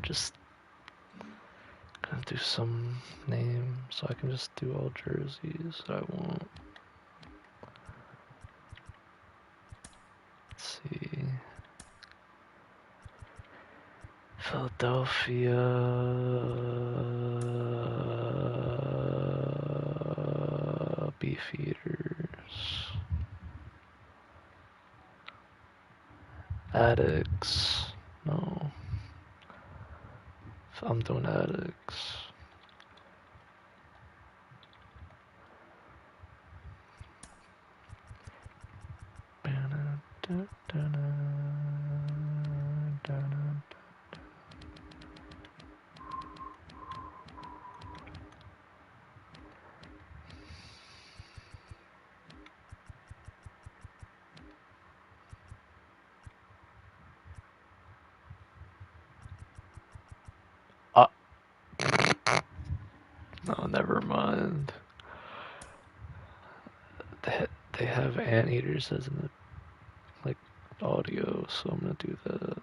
just gonna do some name so I can just do all jerseys that I want. Let's see. Philadelphia Beefeaters. Addicts. No. I'm doing addicts. No, never mind. They have anteaters as in the like audio, so I'm gonna do that.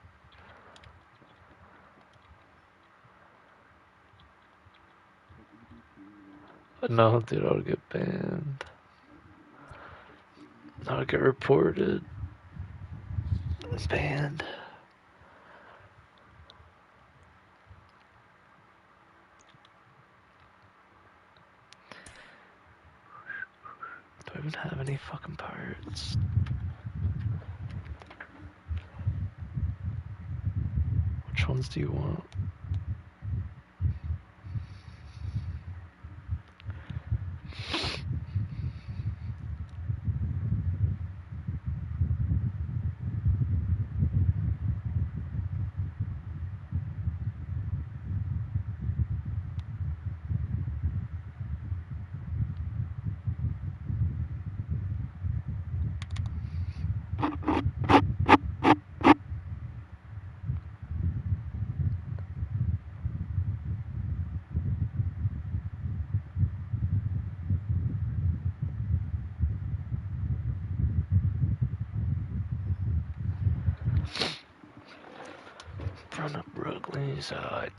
No, dude, I'll get banned. I'll get reported. Banned. Do I even have any fucking pirates? Which ones do you want? Run up Rugley's side.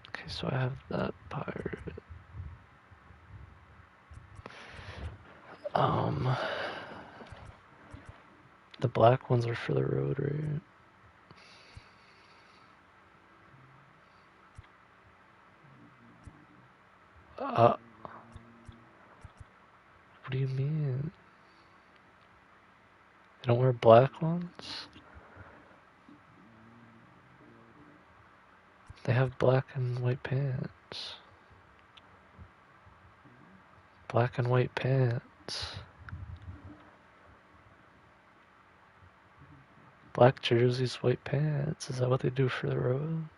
Okay, so I have that pirate. The black ones are for the road, right? What do you mean? They don't wear black ones? They have black and white pants. Black and white pants. Black jerseys, white pants. Is that what they do for the road?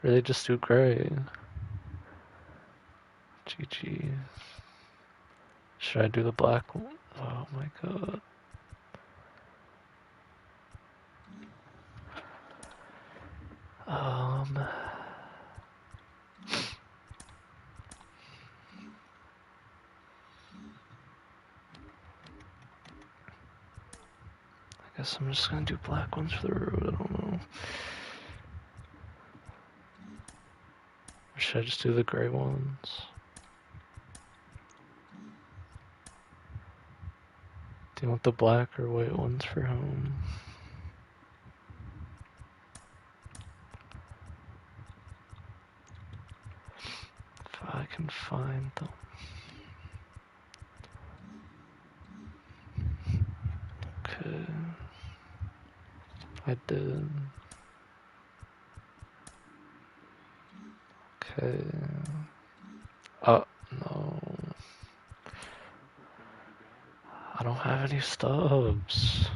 Or they just do gray? GG. Should I do the black one? Oh my god. I guess I'm just gonna do black ones for the road, I don't know. Or should I just do the gray ones? Do you want the black or white ones for home? If I can find them. Okay. I did. Okay. Oh, no. I don't have any stubs.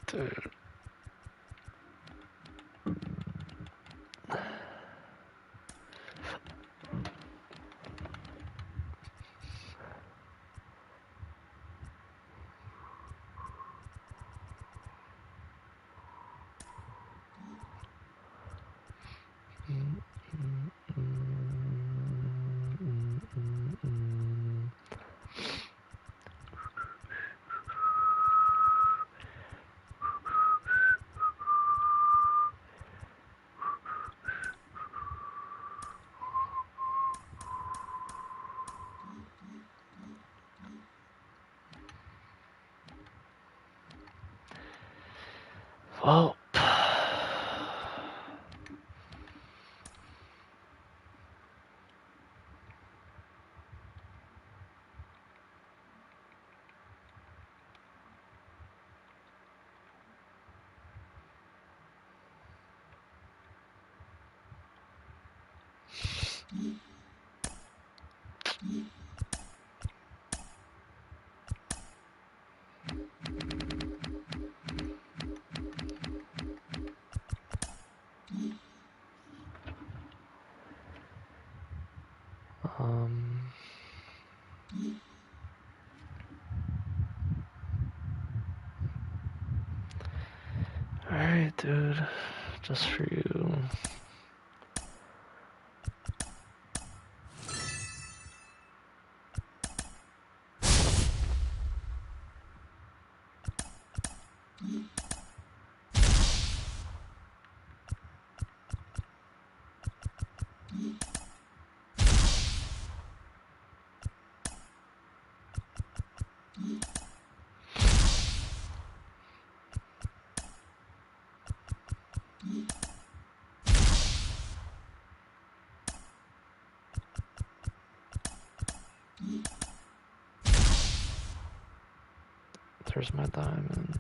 Dude. Well, alright, dude. Just for you. There's my diamond.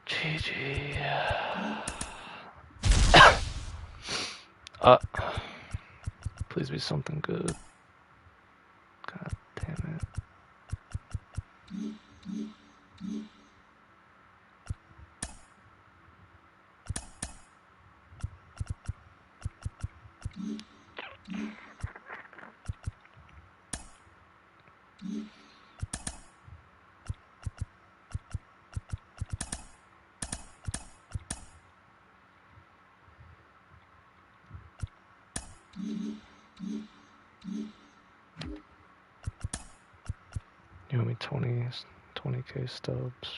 GG. Please be something good. God damn it. You owe me 20k stubs.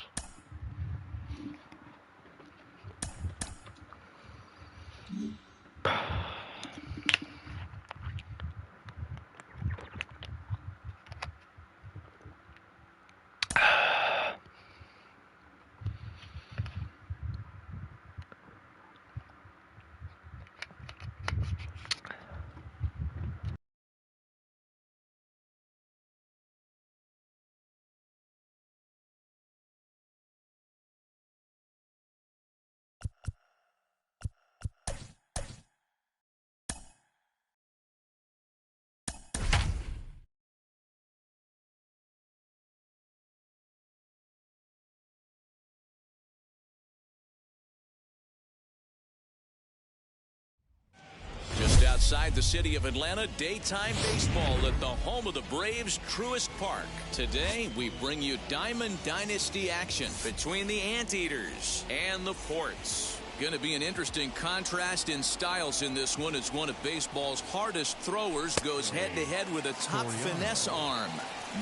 outside the city of Atlanta, daytime baseball at the home of the Braves, Truist Park. Today, we bring you Diamond Dynasty action between the Anteaters and the Ports. Going to be an interesting contrast in styles in this one as one of baseball's hardest throwers goes head-to-head with a top finesse arm.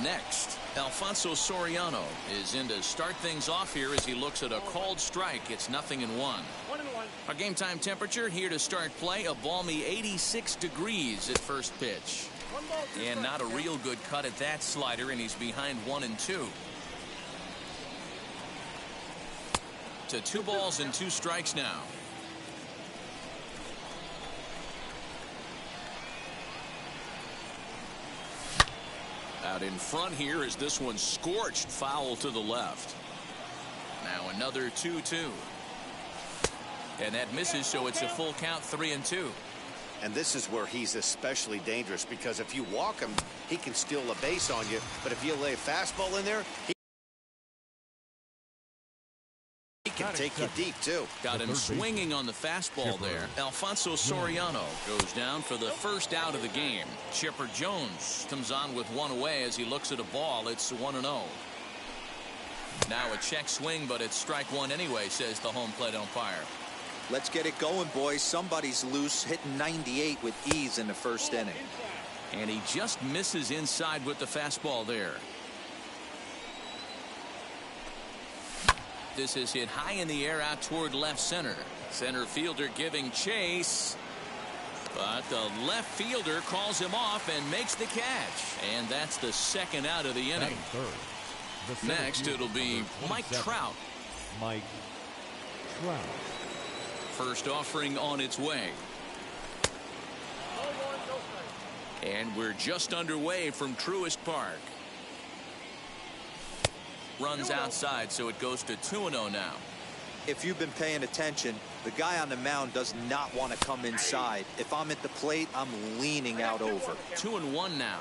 Next, Alfonso Soriano is in to start things off here as he looks at a called strike. It's 0-1. Our game time temperature here to start play, a balmy 86 degrees at first pitch. And not a real good cut at that slider, and he's behind 1-2. To 2 balls and 2 strikes now. Out in front here as this one scorched foul to the left. Now another 2-2. And that misses, so it's a full count, 3-2. And this is where he's especially dangerous, because if you walk him, he can steal a base on you. But if you lay a fastball in there, he can take you deep, too. Got him swinging on the fastball there. Alfonso Soriano goes down for the first out of the game. Chipper Jones comes on with 1 away as he looks at a ball. It's 1-0. Now a check swing, but it's strike 1 anyway, says the home plate umpire. Let's get it going, boys. Somebody's loose, hitting 98 with ease in the first inning. And he just misses inside with the fastball there. This is hit high in the air out toward left center. Center fielder giving chase. But the left fielder calls him off and makes the catch. And that's the second out of the inning. Next, it'll be Mike Trout. Mike Trout. First offering on its way. And we're just underway from Truist Park. Runs outside, so it goes to 2-0 now. If you've been paying attention, the guy on the mound does not want to come inside. If I'm at the plate, I'm leaning out over. 2-1 now.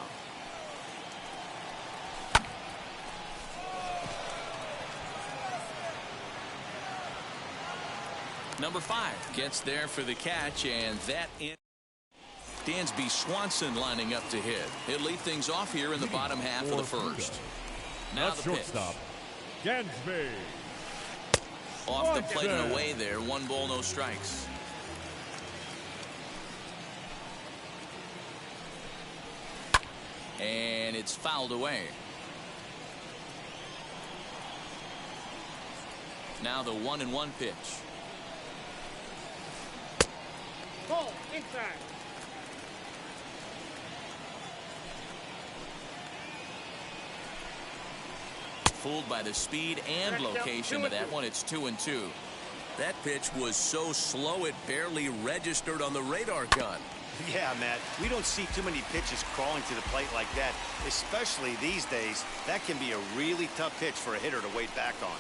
Number 5 gets there for the catch, and that in. Dansby Swanson lining up to hit. He'll lead things off here in the bottom half of the first. Now the shortstop, Dansby. Off the plate and away there. 1 ball, no strikes. And it's fouled away. Now the 1-1 pitch. Ball inside. Fooled by the speed and location of that one. It's 2-2. That pitch was so slow it barely registered on the radar gun. Yeah, Matt, we don't see too many pitches crawling to the plate like that, especially these days. That can be a really tough pitch for a hitter to wait back on.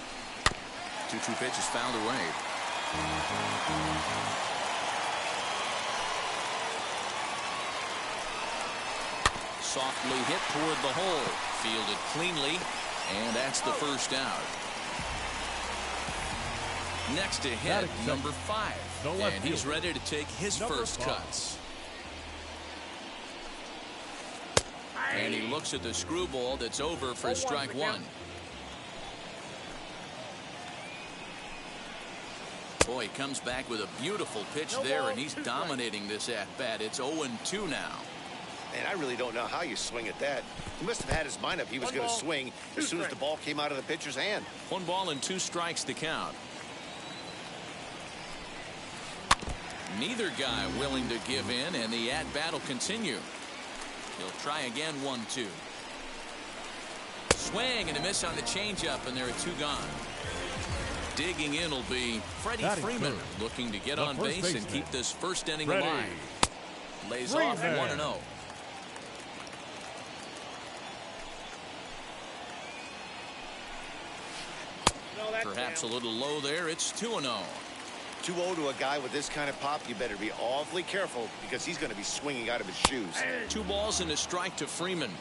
2-2 pitch is fouled away. Softly hit toward the hole. Fielded cleanly. And that's the first out. Next to hit, number 5. And he's ready to take his first cuts. And he looks at the screwball that's over for strike 1. Boy, he comes back with a beautiful pitch there, and he's dominating this at-bat. It's 0-2 now. And I really don't know how you swing at that. He must have had his mind up he was going to swing as soon as the ball came out of the pitcher's hand. 1 ball and 2 strikes to count. Neither guy willing to give in, and the at-bat will continue. He'll try again. 1-2. Swing and a miss on the changeup, and there are 2 gone. Digging in will be Freddie Freeman, looking to get on base and keep this first inning alive. Lays off 1-0. Perhaps a little low there. It's 2-0. 2-0 to a guy with this kind of pop, you better be awfully careful because he's going to be swinging out of his shoes. 2 balls and a strike to Freeman.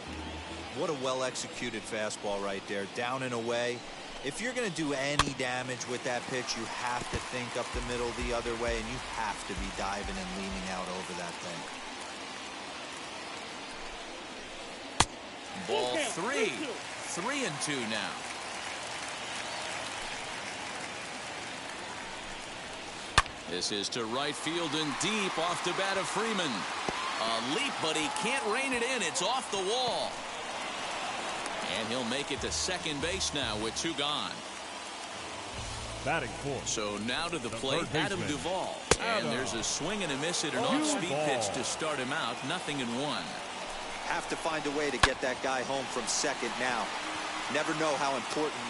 What a well-executed fastball right there. Down and away. If you're going to do any damage with that pitch, you have to think up the middle the other way, and you have to be diving and leaning out over that thing. Ball 3. 3-2 now. This is to right field and deep off the bat of Freeman. A leap, but he can't rein it in. It's off the wall. And he'll make it to second base now with 2 gone. Batting fourth. So now to the The plate, third Adam baseman. Duvall. And there's a swing and a miss at an off-speed pitch to start him out. 0-1. Have to find a way to get that guy home from second now. Never know how important.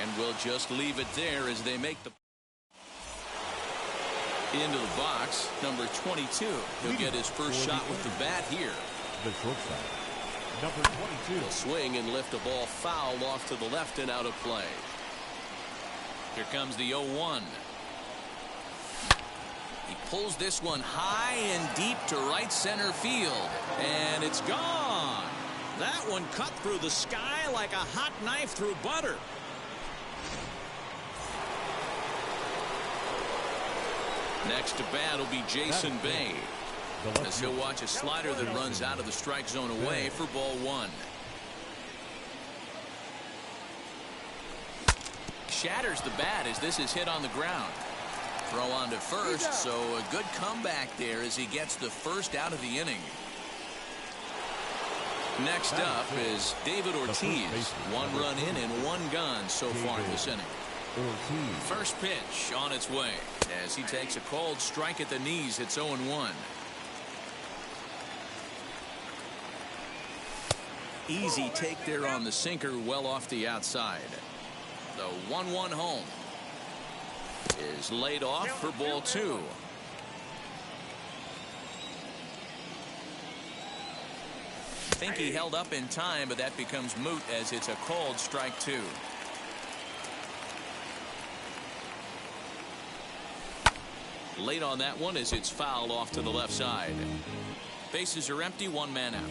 And we'll just leave it there as they make the into the box. Number 22. He'll get his first shot with the bat here. The shortstop, number 22. He'll swing and lift a ball foul off to the left and out of play. Here comes the 0-1. He pulls this one high and deep to right center field. And it's gone. That one cut through the sky like a hot knife through butter. Next to bat will be Jason Bay, as he'll watch a slider that runs out of the strike zone away for ball 1. Shatters the bat as this is hit on the ground. Throw on to first, so a good comeback there as he gets the first out of the inning. Next up is David Ortiz. 1 run in and 1 gone so far in this inning. First pitch on its way as he takes a called strike at the knees. It's 0-1. Easy take there on the sinker, well off the outside. The 1-1 home is laid off for ball 2. Think he held up in time, but that becomes moot as it's a called strike 2. Late on that one as it's fouled off to the left side. Bases are empty, 1 man out.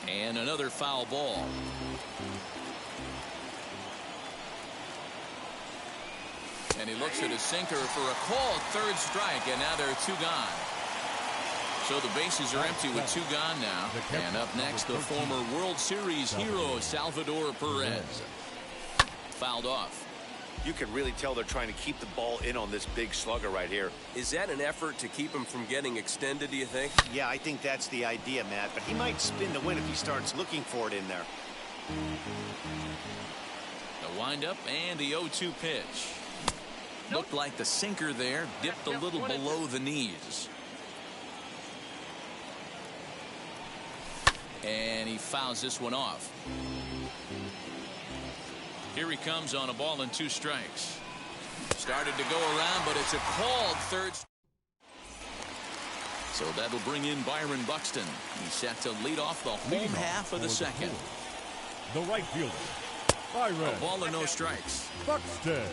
And another foul ball. And he looks at his sinker for a called 3rd strike, and now there are 2 gone. So the bases are empty with 2 gone now. And up next, the former World Series hero, Salvador Perez. Fouled off. You can really tell they're trying to keep the ball in on this big slugger right here. Is that an effort to keep him from getting extended, do you think? Yeah, I think that's the idea, Matt, but he might spin the win if he starts looking for it in there. The windup and the 0-2 pitch. Looked like the sinker there dipped a little below the knees. And he fouls this one off. Here he comes on a ball and 2 strikes. Started to go around, but it's a called 3rd. So that'll bring in Byron Buxton. He's set to lead off the home half of the second. The right fielder, Byron. A ball and no strikes. Buxton.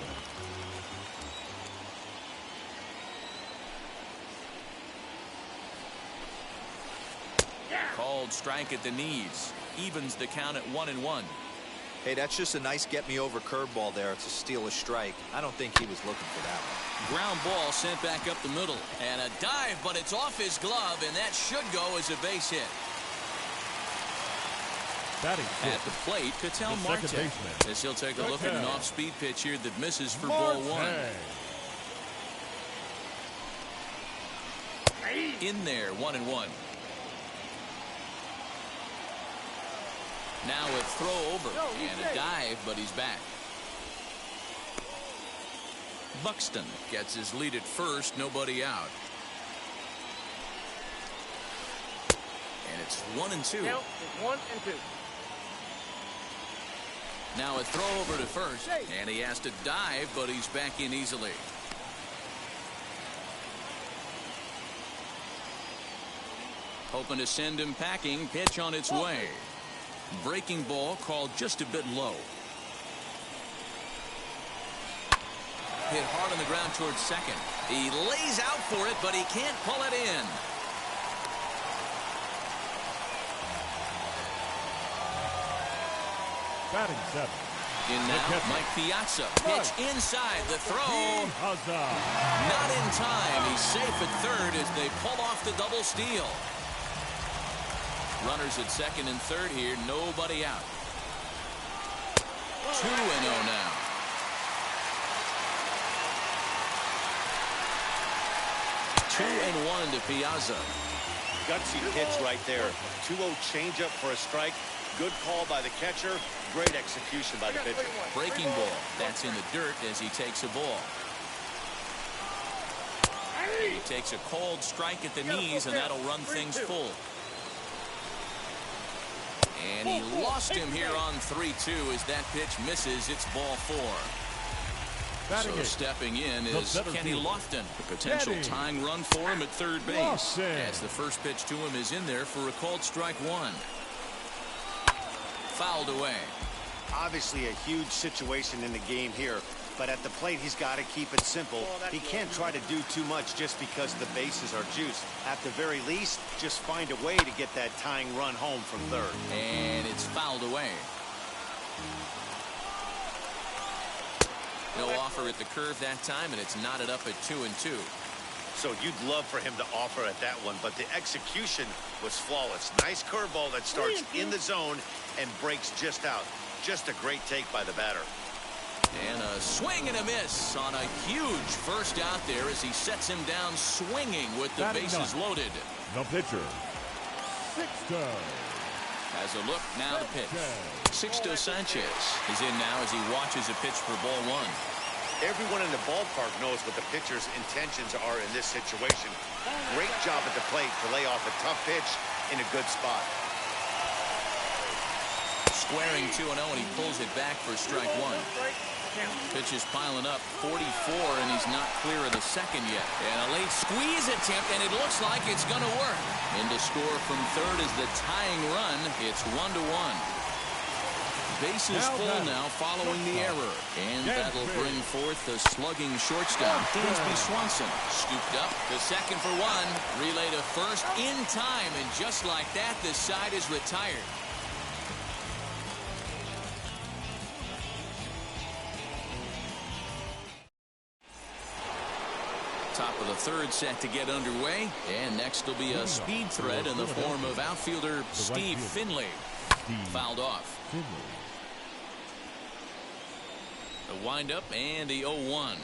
Called strike at the knees. Evens the count at 1-1. Hey, that's just a nice get-me-over curveball there. It's a steal a strike. I don't think he was looking for that one. Ground ball sent back up the middle. And a dive, but it's off his glove, and that should go as a base hit. At the plate, Ketel Marte, as he'll take a look at an off-speed pitch here that misses for ball 1. In there, 1-1. Now a throw over and a dive, but he's back. Buxton gets his lead at first, nobody out. And it's 1-2. Count is 1-2. Now a throw over to first, and he has to dive, but he's back in easily. Hoping to send him packing. Pitch on its way. Breaking ball called just a bit low. Hit hard on the ground towards second. He lays out for it, but he can't pull it in. Batting 7. In now, Mike Piazza. Pitch inside the throw. Not in time. He's safe at third as they pull off the double steal. Runners at second and third here. Nobody out. 2-0 now. Two and one to Piazza. Gutsy pitch right there. 2-0 changeup for a strike. Good call by the catcher. Great execution by the pitcher. Breaking ball. That's in the dirt as he takes a ball. He takes a cold strike at the knees, and that'll run things full. And he lost him here on 3-2 as that pitch misses. It's ball 4. So stepping in is Kenny Lofton. A potential tying run for him at third base. As the first pitch to him is in there for a called strike one. Fouled away. Obviously a huge situation in the game here, but at the plate he's got to keep it simple. He can't try to do too much just because the bases are juiced. At the very least, just find a way to get that tying run home from third. And it's fouled away. No offer at the curve that time, and it's knotted up at 2-2. So you'd love for him to offer at that one, but the execution was flawless. Nice curveball that starts in the zone and breaks just out. Just a great take by the batter. And a swing and a miss on a huge first out there as he sets him down swinging with the bases loaded. The pitcher, Sixto. As a look now, the pitch. Sixto Sanchez is in now as he watches a pitch for ball one. Everyone in the ballpark knows what the pitcher's intentions are in this situation. Great job at the plate to lay off a tough pitch in a good spot. Squaring 2-0, and he pulls it back for strike one. Pitch is piling up, 44, and he's not clear of the second yet. And a late squeeze attempt, and it looks like it's going to work. In to score from third is the tying run. It's 1-1. Bases full now following the error. And that'll bring forth the slugging shortstop, Dansby Swanson. Scooped up to second for one. Relay to first in time, and just like that, the side is retired. Top of the third set to get underway. And next will be a speed threat in the form of outfielder Steve Finley. Fouled off. The windup and the 0-1.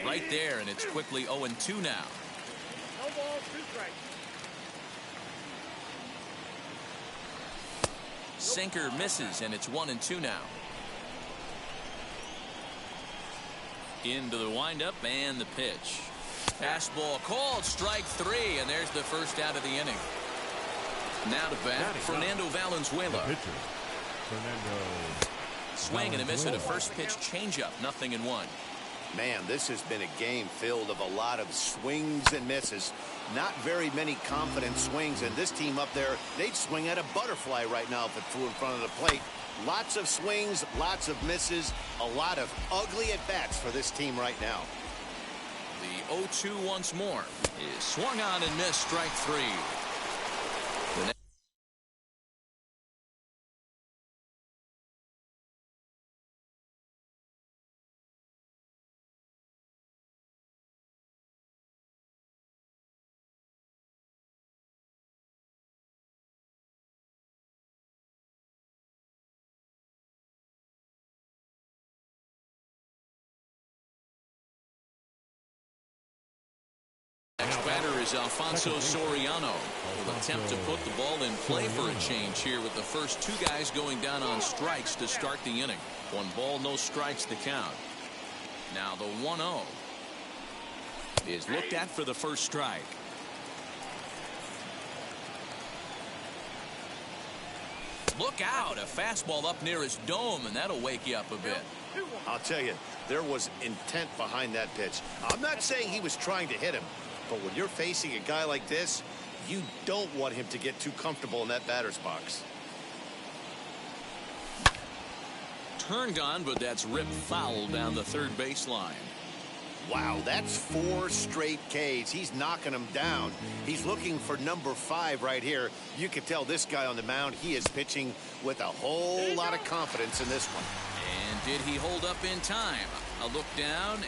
Right there, and it's quickly 0-2 now. No ball, 2 strikes. Sinker misses, and it's 1-2 now. Into the windup and the pitch. Fastball called, strike 3, and there's the first out of the inning. Now to bat, Fernando Valenzuela. Swing and a miss at a first pitch changeup, 0-1. Man, this has been a game filled of a lot of swings and misses. Not very many confident swings, and this team up there, they'd swing at a butterfly right now if it flew in front of the plate. Lots of swings, lots of misses, a lot of ugly at-bats for this team right now. The 0-2 once more is swung on and missed, strike 3. Next batter is Alfonso Soriano. Will attempt to put the ball in play for a change here with the first 2 guys going down on strikes to start the inning. 1 ball, no strikes to count. Now the 1-0 is looked at for the first strike. Look out, a fastball up near his dome, and that'll wake you up a bit. I'll tell you, there was intent behind that pitch. I'm not saying he was trying to hit him, but when you're facing a guy like this, you don't want him to get too comfortable in that batter's box. Turned on, but that's ripped foul down the third baseline. Wow, that's 4 straight Ks. He's knocking them down. He's looking for number 5 right here. You can tell this guy on the mound, he is pitching with a whole lot of confidence in this one. And did he hold up in time? A look down,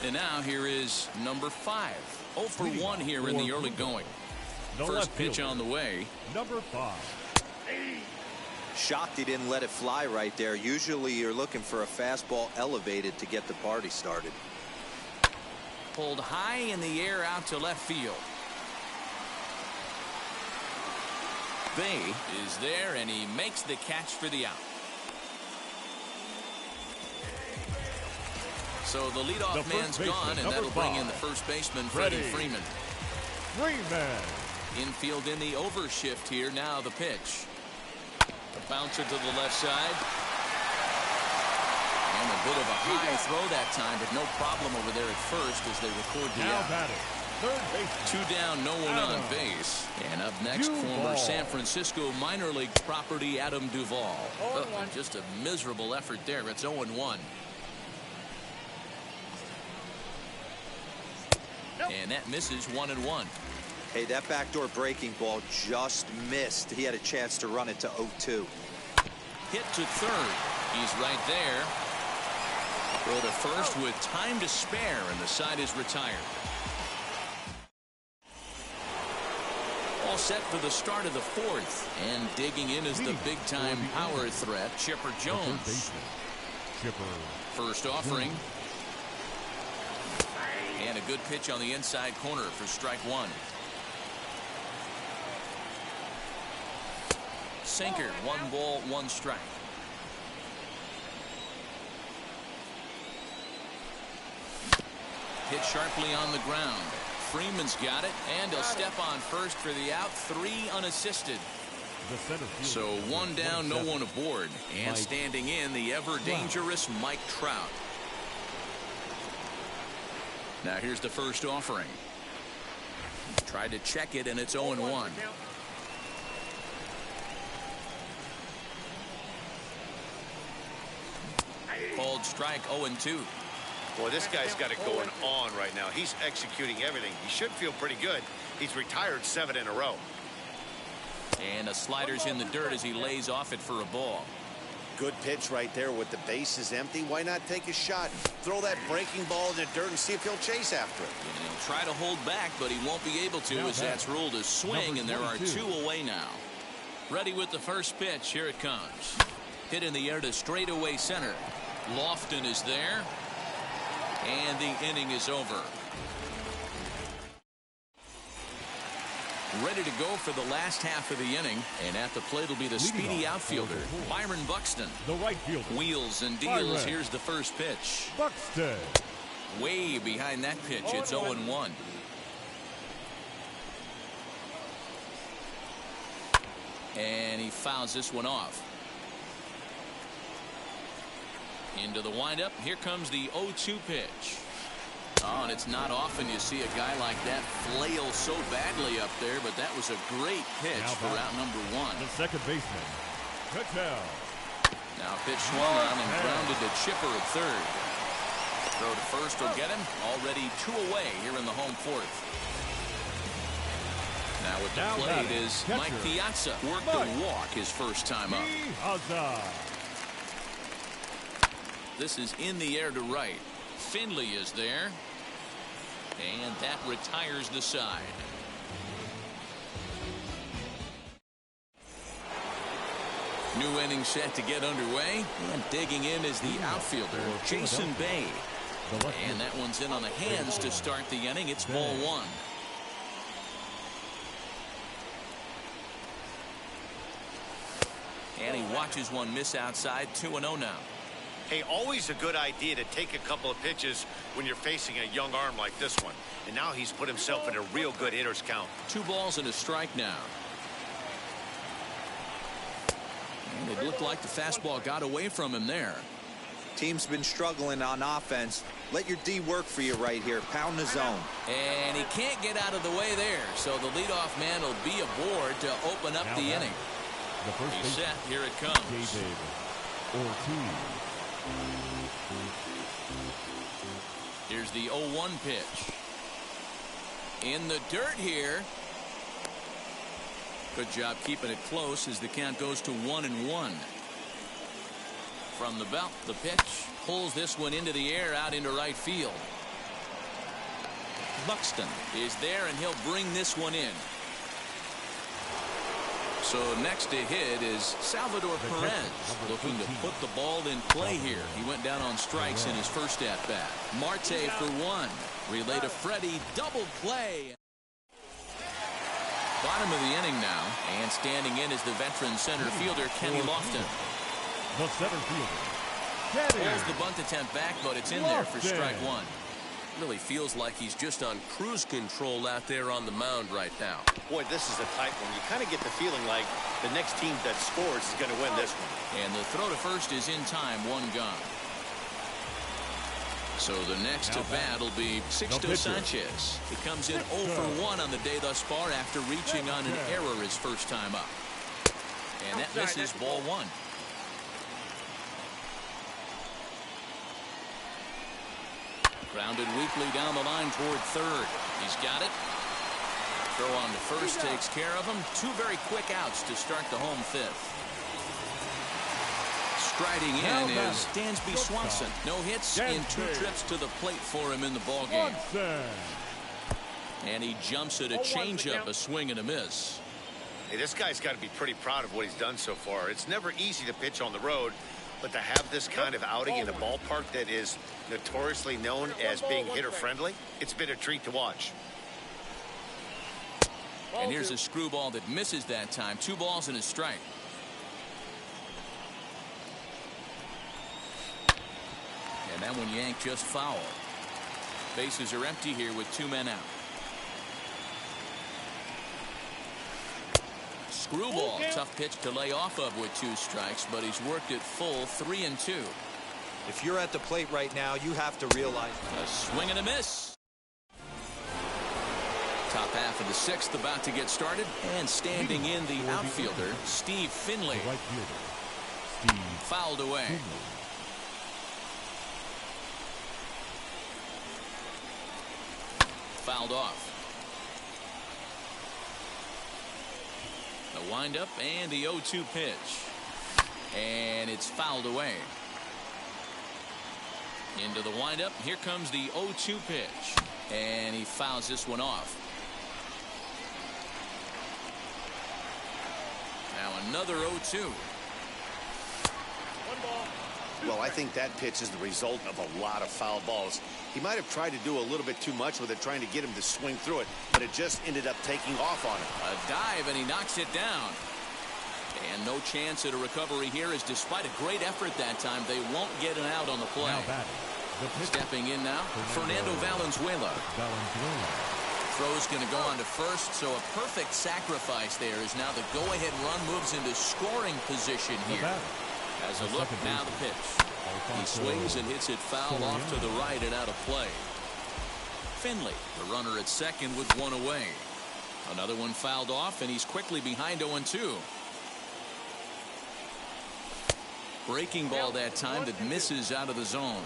and now here is number 5. 0 for 1 here in the early going. First pitch on the way. Number 5. Shocked he didn't let it fly right there. Usually you're looking for a fastball elevated to get the party started. Pulled high in the air out to left field. Bay is there, and he makes the catch for the out. So the leadoff man's gone, and that'll bring in the first baseman, Freddie Freeman. Infield in the overshift here. Now the pitch. The bouncer to the left side. And a bit of a high throw that time, but no problem over there at first as they record the out. Third base. 2 down, no one on base. And up next, former San Francisco minor league property Adam Duvall. Just a miserable effort there. It's 0-1. And that misses 1-1. Hey, that backdoor breaking ball just missed. He had a chance to run it to 0-2. Hit to third. He's right there. Throw to first with time to spare, and the side is retired. All set for the start of the 4th. And digging in is the big-time power threat, Chipper Jones. First offering. And a good pitch on the inside corner for strike 1. Sinker, 1 ball, 1 strike. Hit sharply on the ground. Freeman's got it, and he'll step on first for the out. 3 unassisted. So 1 down, no one aboard. And standing in, the ever-dangerous Mike Trout. Now here's the first offering. Tried to check it, and it's 0-1. Called strike, 0-2. Boy, this guy's got it going on right now. He's executing everything. He should feel pretty good. He's retired 7 in a row. And a slider's in the dirt as he lays off it for a ball. Good pitch right there with the bases empty. Why not take a shot? Throw that breaking ball in the dirt and see if he'll chase after it. And he'll try to hold back, but he won't be able to as that's ruled a swing, and there are 2 away now. Ready with the first pitch. Here it comes. Hit in the air to straightaway center. Lofton is there. And the inning is over. Ready to go for the last half of the inning. And at the plate will be the speedy outfielder, Byron Buxton. The right fielder. Wheels and deals. Here's the first pitch. Buxton. Way behind that pitch. It's 0-1. And he fouls this one off. Into the windup. Here comes the 0-2 pitch. Oh, and it's not often you see a guy like that flail so badly up there, but that was a great pitch for out number 1. The second baseman, Patel. Now pitch swung on and grounded to Chipper at third. Throw to first will get him. Already 2 away here in the home 4th. Now with the plate is Mike Piazza. Worked a walk his first time up. This is in the air to right. Finley is there. And that retires the side. New inning set to get underway. And digging in is the outfielder, Jason Bay. And that one's in on the hands to start the inning. It's ball 1. And he watches one miss outside. 2-0 now. Hey, always a good idea to take a couple of pitches when you're facing a young arm like this one. And now he's put himself in a real good hitter's count. 2 balls and a strike now. And it looked like the fastball got away from him there. Team's been struggling on offense. Let your D work for you right here. Pound the zone. And he can't get out of the way there. So the leadoff man will be aboard to open up the inning. He's set. Here it comes. Here's the 0-1 pitch. In the dirt here. Good job keeping it close as the count goes to 1-1. From the belt, the pitch pulls this one into the air out into right field. Buxton is there, and he'll bring this one in. So next to hit is Salvador Perez, looking to put the ball in play here. He went down on strikes in his first at-bat. Marte for one. Relay to Freddie. Double play. Bottom of the inning now, and standing in is the veteran center fielder, Kenny Lofton. The center fielder, Pulls the bunt attempt back, but it's in there for strike one. Really feels like he's just on cruise control out there on the mound right now. Boy, this is a tight one. You kind of get the feeling like the next team that scores is going to win this one. And the throw to first is in time, one gone. So the next to bat will be Sixto Sanchez. He comes in 0 for 1 on the day thus far after reaching on an error his first time up. And that misses, ball one. Grounded weakly down the line toward third. He's got it. Throw on to first takes care of him. Two very quick outs to start the home fifth. Striding in is Dansby Swanson. No hits in 2 trips to the plate for him in the ballgame. And he jumps at a changeup, a swing and a miss. Hey, this guy's got to be pretty proud of what he's done so far. It's never easy to pitch on the road, but to have this kind of outing in a ballpark that is notoriously known as being hitter-friendly, it's been a treat to watch. And here's a screwball that misses that time. 2 balls and a strike. And that one yanked just foul. Bases are empty here with 2 men out. Screwball, tough pitch to lay off of with 2 strikes, but he's worked it full, 3-2. If you're at the plate right now, you have to realize A swing and a miss. Top half of the 6th about to get started, and standing in the outfielder, Steve Finley. right fielder, Steve Fouled away. Finley. Fouled off. The windup and the 0-2 pitch. And it's fouled away. Into the windup. Here comes the 0-2 pitch. And he fouls this one off. Now another 0-2. Well, I think that pitch is the result of a lot of foul balls. He might have tried to do a little bit too much with it, trying to get him to swing through it, but it just ended up taking off on him. A dive, and he knocks it down. And no chance at a recovery here, as despite a great effort that time, they won't get an out on the play. Now batting, the pitcher, Stepping in now, Fernando Valenzuela. Throw's going to go on to first, so a perfect sacrifice there as now the go-ahead run moves into scoring position here. As a look, now the pitch. He swings and hits it foul off to the right and out of play. Finley, the runner at second with 1 away. Another one fouled off, and he's quickly behind 0-2. Breaking ball that time that misses out of the zone.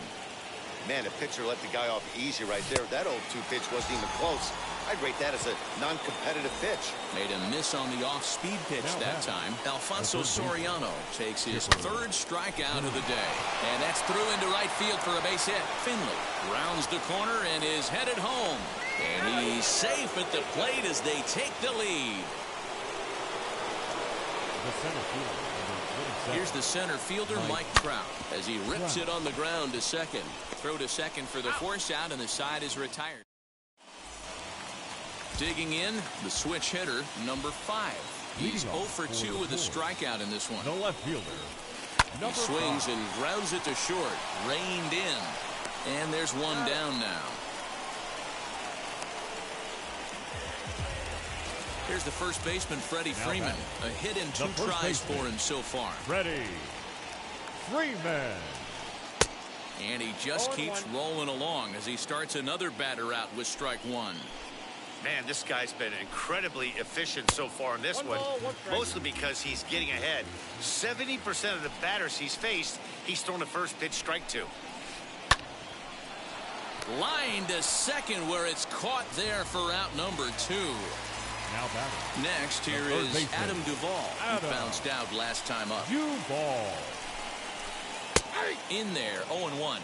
Man, the pitcher let the guy off easy right there. That 0-2 pitch wasn't even close. I'd rate that as a non-competitive pitch. Made a miss on the off-speed pitch that time. Alfonso Soriano takes his 3rd strikeout of the day. And that's through into right field for a base hit. Finley rounds the corner and is headed home. And he's safe at the plate as they take the lead. Here's the center fielder, Mike Trout, as he rips it on the ground to second. Throw to second for the force out, and the side is retired. Digging in, the switch hitter, number 5. He's 0 for 2 with a strikeout in this one. the left fielder, He swings and grounds it to short. Reined in. And there's one down now. Here's the first baseman, Freddie Freeman. A hit in 2 tries for him so far. Freddie Freeman. And he just keeps rolling along as he starts another batter out with strike 1. Man, this guy's been incredibly efficient so far in this one, mostly because he's getting ahead. 70% of the batters he's faced, he's thrown a first pitch strike to. Line to second where it's caught there for out number 2. Now batting. Next, here The third is baseman, Adam Duvall. Adam. Who bounced out last time up. Duvall. In there, 0-1.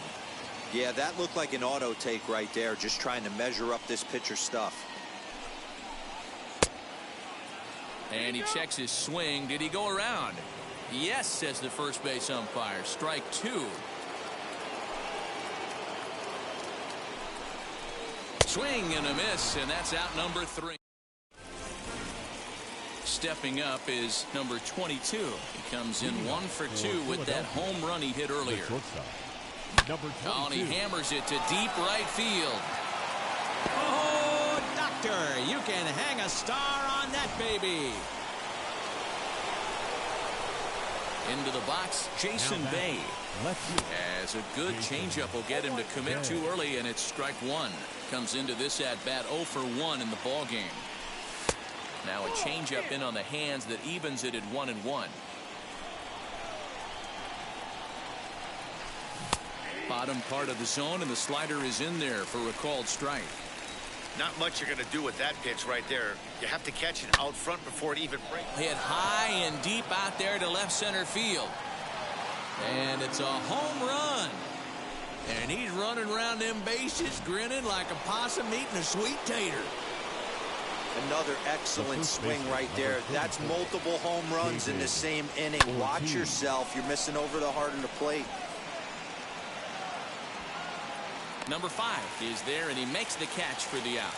Yeah, that looked like an auto take right there, just trying to measure up this pitcher stuff. And he checks his swing. Did he go around? Yes, says the first base umpire. Strike 2. Swing and a miss, and that's out number 3. Stepping up is number 22. He comes in 1 for 2 with that home run he hit earlier. Number 22. Oh, and he hammers it to deep right field. Oh, doctor, you can hang a star on that baby. Into the box, Jason Bay. As a good changeup will get him to commit too early, and it's strike 1. Comes into this at bat 0 for 1 in the ball game. Now a changeup in on the hands that evens it at 1-1. Bottom part of the zone, and the slider is in there for a called strike. Not much you're going to do with that pitch right there. You have to catch it out front before it even breaks. Hit high and deep out there to left center field. And it's a home run. And he's running around them bases grinning like a possum eating a sweet tater. Another excellent swing right there. That's multiple home runs in the same inning. Watch yourself. You're missing over the heart of the plate. Number 5 is there, and he makes the catch for the out.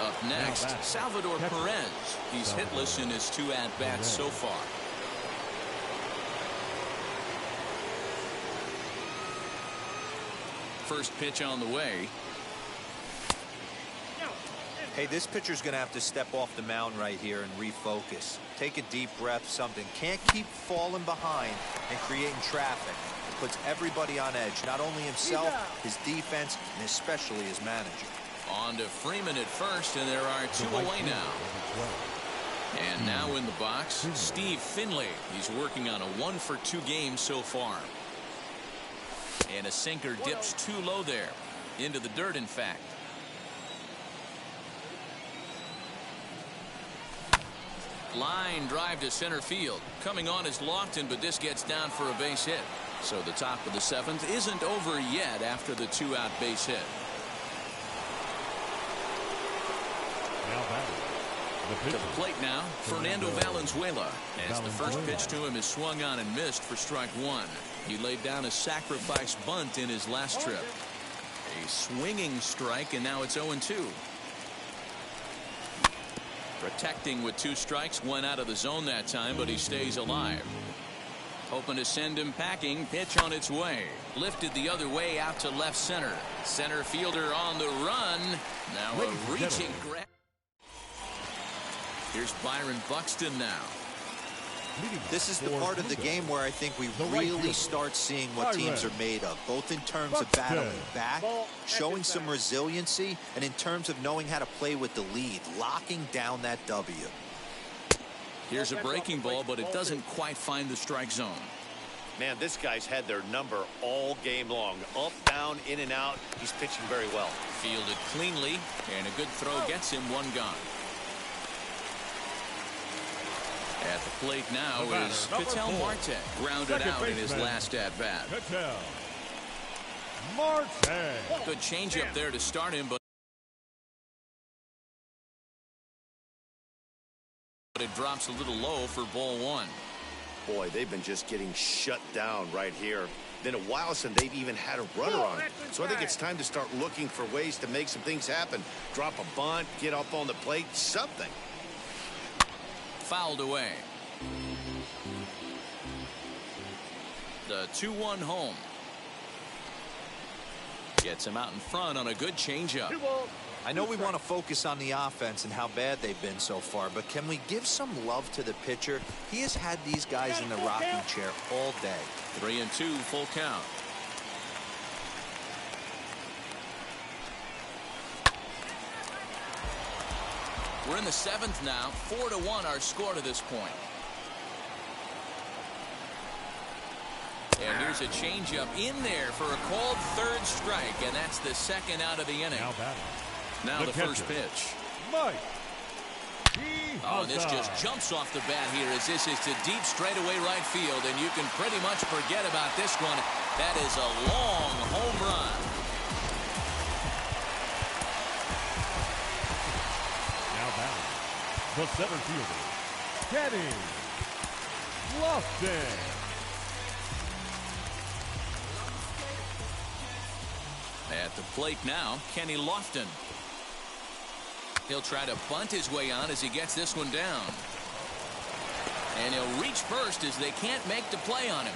Up next, Salvador Perez. He's hitless in his 2 at-bats so far. First pitch on the way. Hey, this pitcher's going to have to step off the mound right here and refocus. Take a deep breath, something. Can't keep falling behind and creating traffic. It puts everybody on edge, not only himself, his defense, and especially his manager. On to Freeman at first, and there are 2 away now. And now in the box, Steve Finley. He's working on a 1 for 2 game so far. And a sinker dips too low there. Into the dirt, in fact. Line drive to center field. Coming on is Lofton, but this gets down for a base hit. So the top of the 7th isn't over yet after the 2-out base hit. To the plate now, Fernando Valenzuela. As the first pitch to him is swung on and missed for strike 1. He laid down a sacrifice bunt in his last trip. A swinging strike, and now it's 0-2. Protecting with 2 strikes, went out of the zone that time, but he stays alive. Hoping to send him packing. Pitch on its way. Lifted the other way out to left center. Center fielder on the run. Now a reaching grab. Here's Byron Buxton now. This is the part of the game where I think we really start seeing what teams are made of, both in terms of battling back, showing some resiliency, and in terms of knowing how to play with the lead, locking down that W. Here's a breaking ball, but it doesn't quite find the strike zone. Man, this guy's had their number all game long. Up, down, in and out. He's pitching very well. Fielded cleanly, and a good throw gets him 1 gone. At the plate now is Ketel Marte, grounded out in his last at-bat. Marston. Good changeup there to start him, but it drops a little low for ball 1. Boy, they've been just getting shut down right here. Been a while since they've even had a runner on. So I think it's time to start looking for ways to make some things happen. Drop a bunt, get up on the plate, something. Fouled away. The 2-1 home. Gets him out in front on a good changeup. I know we want to focus on the offense and how bad they've been so far, but can we give some love to the pitcher? He has had these guys in the rocking chair all day. 3-2, full count. We're in the 7th now. 4-1 our score to this point. And here's a changeup in there for a called 3rd strike, and that's the 2nd out of the inning. Now the first pitch. Mike. Oh, and this just jumps off the bat here as this is to deep straightaway right field, and you can pretty much forget about this one. That is a long home run. Now batting, the center fielder, Kenny Lofton. At the plate now, Kenny Lofton. He'll try to bunt his way on as he gets this one down. And he'll reach first as they can't make the play on him.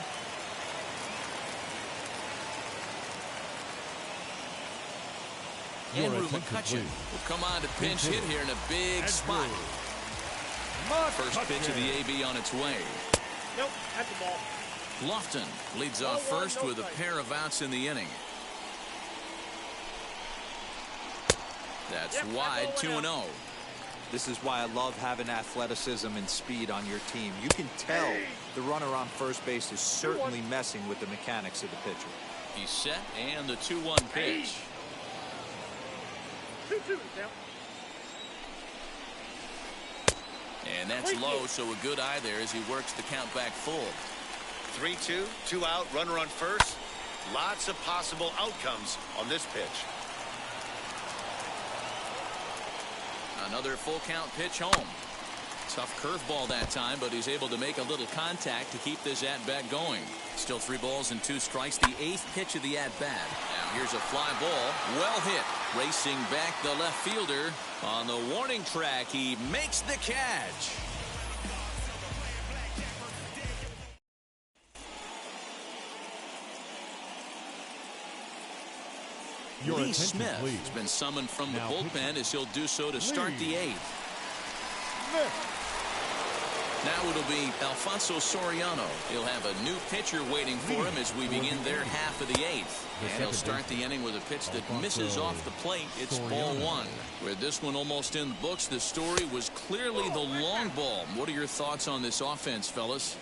Andrew McCutcheon will come on to pinch hit here in a big spot. First pitch of the AB on its way. Nope, at the ball. Lofton leads off first with a pair of outs in the inning. That's wide, 2-0. This is why I love having athleticism and speed on your team. You can tell the runner on first base is certainly messing with the mechanics of the pitcher. He's set, and the 2-1 pitch. 2-2 now. And that's low, so a good eye there as he works the count back full. 3-2, 2 out, runner on first. Lots of possible outcomes on this pitch. Another full count pitch home. Tough curveball that time, but he's able to make a little contact to keep this at-bat going. Still 3 balls and 2 strikes, the 8th pitch of the at-bat. Now here's a fly ball, well hit. Racing back the left fielder on the warning track. He makes the catch. Lee Smith has been summoned from the bullpen as he'll do so to start the 8th. Now it'll be Alfonso Soriano. He'll have a new pitcher waiting for him as we begin their half of the 8th. And he'll start the inning with a pitch that misses off the plate. It's ball 1. With this one almost in the books, the story was clearly the long ball. What are your thoughts on this offense, fellas?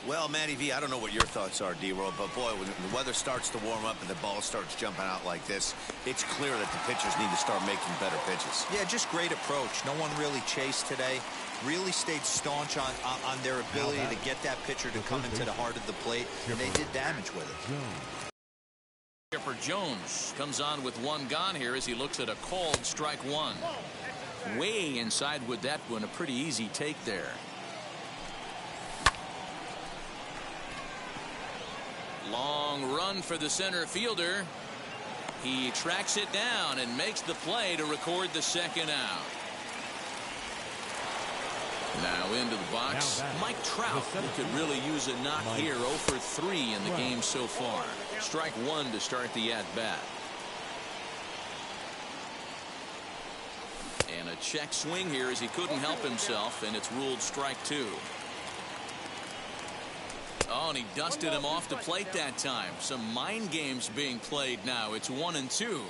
Well, Matty V, I don't know what your thoughts are, D-Roll, but boy, when the weather starts to warm up and the ball starts jumping out like this, it's clear that the pitchers need to start making better pitches. Yeah, just great approach. No one really chased today. Really stayed staunch on their ability to get that pitcher to come into the heart of the plate, and they did damage with it. Chipper Jones comes on with 1 gone here as he looks at a called strike 1. Way inside with that one, a pretty easy take there. Long run for the center fielder. He tracks it down and makes the play to record the 2nd out. Now into the box, Mike Trout, who could really use a knock here. 0 for 3 in the game so far. Strike 1 to start the at-bat. And a check swing here as he couldn't help himself, and it's ruled strike 2. Oh, and he dusted him off the plate that time. Some mind games being played now. It's 1-2.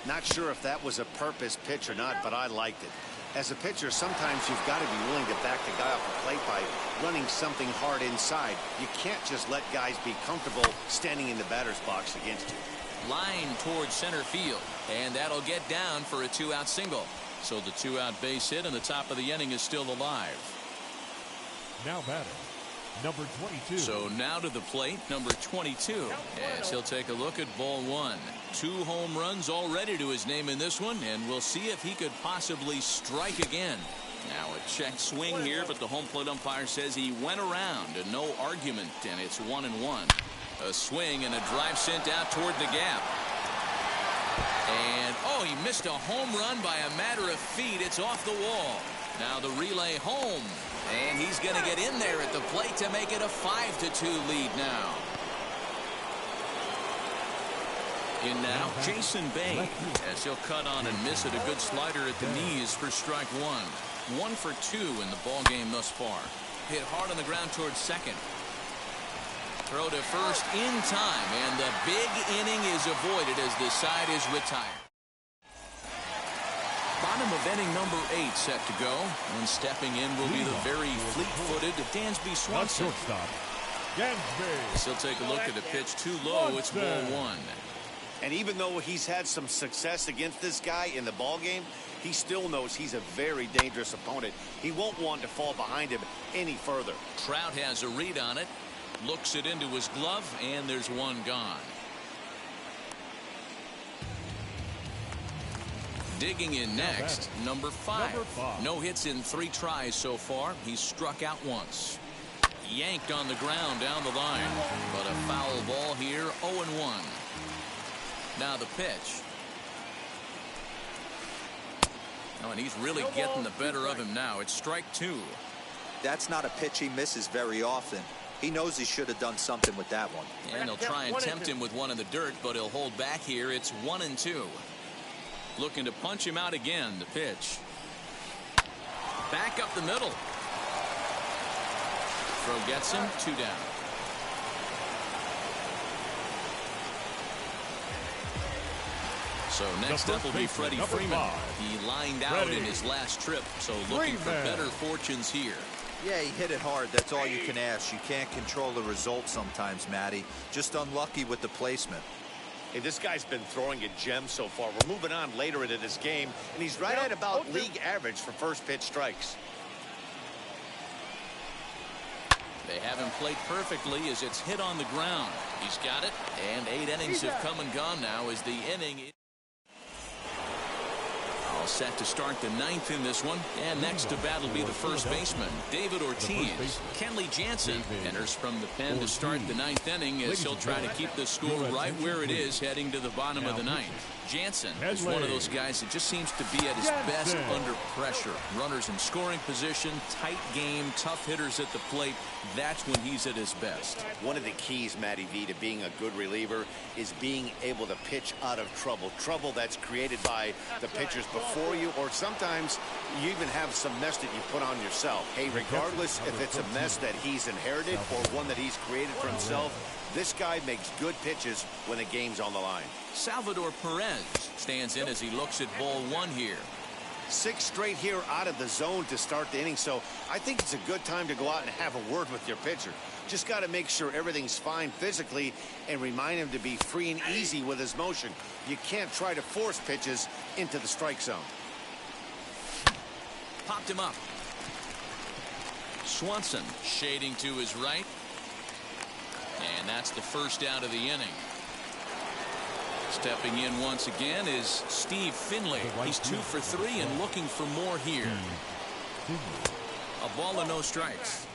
Not sure if that was a purpose pitch or not, but I liked it. As a pitcher, sometimes you've got to be willing to back the guy off the plate by running something hard inside. You can't just let guys be comfortable standing in the batter's box against you. Line towards center field, and that'll get down for a 2-out single. So the 2-out base hit, and the top of the inning is still alive. Now batting, number 22. So now to the plate, number 22, as he'll take a look at ball 1. 2 home runs already to his name in this one, and we'll see if he could possibly strike again. Now a check swing here, but the home plate umpire says he went around and no argument, and it's 1-1. A swing and a drive sent out toward the gap. And oh, he missed a home run by a matter of feet. It's off the wall. Now the relay home. And he's going to get in there at the plate to make it a 5-2 lead now. In now, Jason Bay, as he'll cut on and miss it. A good slider at the knees for strike 1. 1 for 2 in the ball game thus far. Hit hard on the ground towards second. Throw to first in time, and the big inning is avoided as the side is retired. Bottom of inning number 8 set to go. And stepping in will be the very fleet-footed Dansby Swanson. Shortstop, Dansby. He'll take a look at a pitch too low. It's ball 1. And even though he's had some success against this guy in the ball game, he still knows he's a very dangerous opponent. He won't want to fall behind him any further. Trout has a read on it. Looks it into his glove, and there's one gone. Digging in next, number 5. No hits in 3 tries so far. He's struck out once. Yanked on the ground down the line. But a foul ball here, 0-1. Now the pitch. Oh, and he's really getting the better of him now. It's strike 2. That's not a pitch he misses very often. He knows he should have done something with that one. And they'll try and tempt him with one in the dirt, but he'll hold back here. It's 1-2. Looking to punch him out again. The pitch. Back up the middle. Throw gets him. 2 down. So next up will be Freddie Freeman. He lined out in his last trip, so looking for better fortunes here. Yeah, he hit it hard. That's all you can ask. You can't control the result sometimes, Matty. Just unlucky with the placement. Hey, this guy's been throwing a gem so far. We're moving on later into this game, and he's right at about league average for first pitch strikes. They have him played perfectly as it's hit on the ground. He's got it, and 8 innings have come and gone now as the inning. All set to start the 9th in this one. And next to bat will be the first baseman, David Ortiz. Kenley Jansen enters from the pen to start the 9th inning as he'll try to keep the score right where it is heading to the bottom of the 9th. Jansen is one of those guys that just seems to be at his best under pressure. Runners in scoring position, tight game, tough hitters at the plate. That's when he's at his best. One of the keys, Matty V, to being a good reliever is being able to pitch out of trouble. Trouble that's created by the pitchers before you, or sometimes you even have some mess that you put on yourself. Hey, regardless if it's a mess that he's inherited or one that he's created for himself, this guy makes good pitches when the game's on the line. Salvador Perez stands in as he looks at ball 1 here. 6 straight here out of the zone to start the inning, so I think it's a good time to go out and have a word with your pitcher. Just got to make sure everything's fine physically and remind him to be free and easy with his motion. You can't try to force pitches into the strike zone. Popped him up. Swanson shading to his right. And that's the first out of the inning. Stepping in once again is Steve Finley. He's 2 for 3 and looking for more here. A ball and no strikes.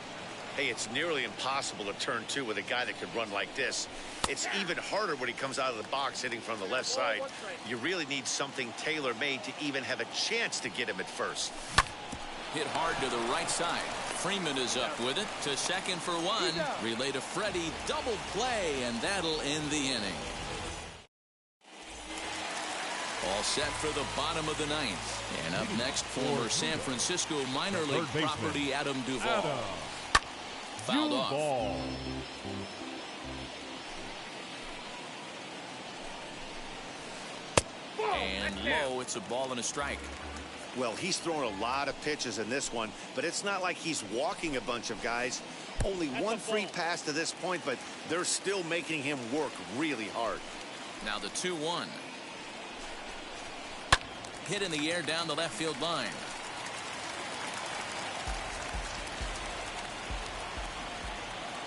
Hey, it's nearly impossible to turn 2 with a guy that could run like this. It's even harder when he comes out of the box hitting from the left side. You really need something tailor-made to even have a chance to get him at first. Hit hard to the right side. Freeman is up with it to second for 1. Relay to Freddie. Double play, and that'll end the inning. All set for the bottom of the 9th. And up next, former San Francisco minor league property Adam Duvall. Fouled off. And low, it's a ball and a strike. Well, he's thrown a lot of pitches in this one, but it's not like he's walking a bunch of guys. Only one free pass to this point, but they're still making him work really hard. Now the 2-1. Hit in the air down the left field line.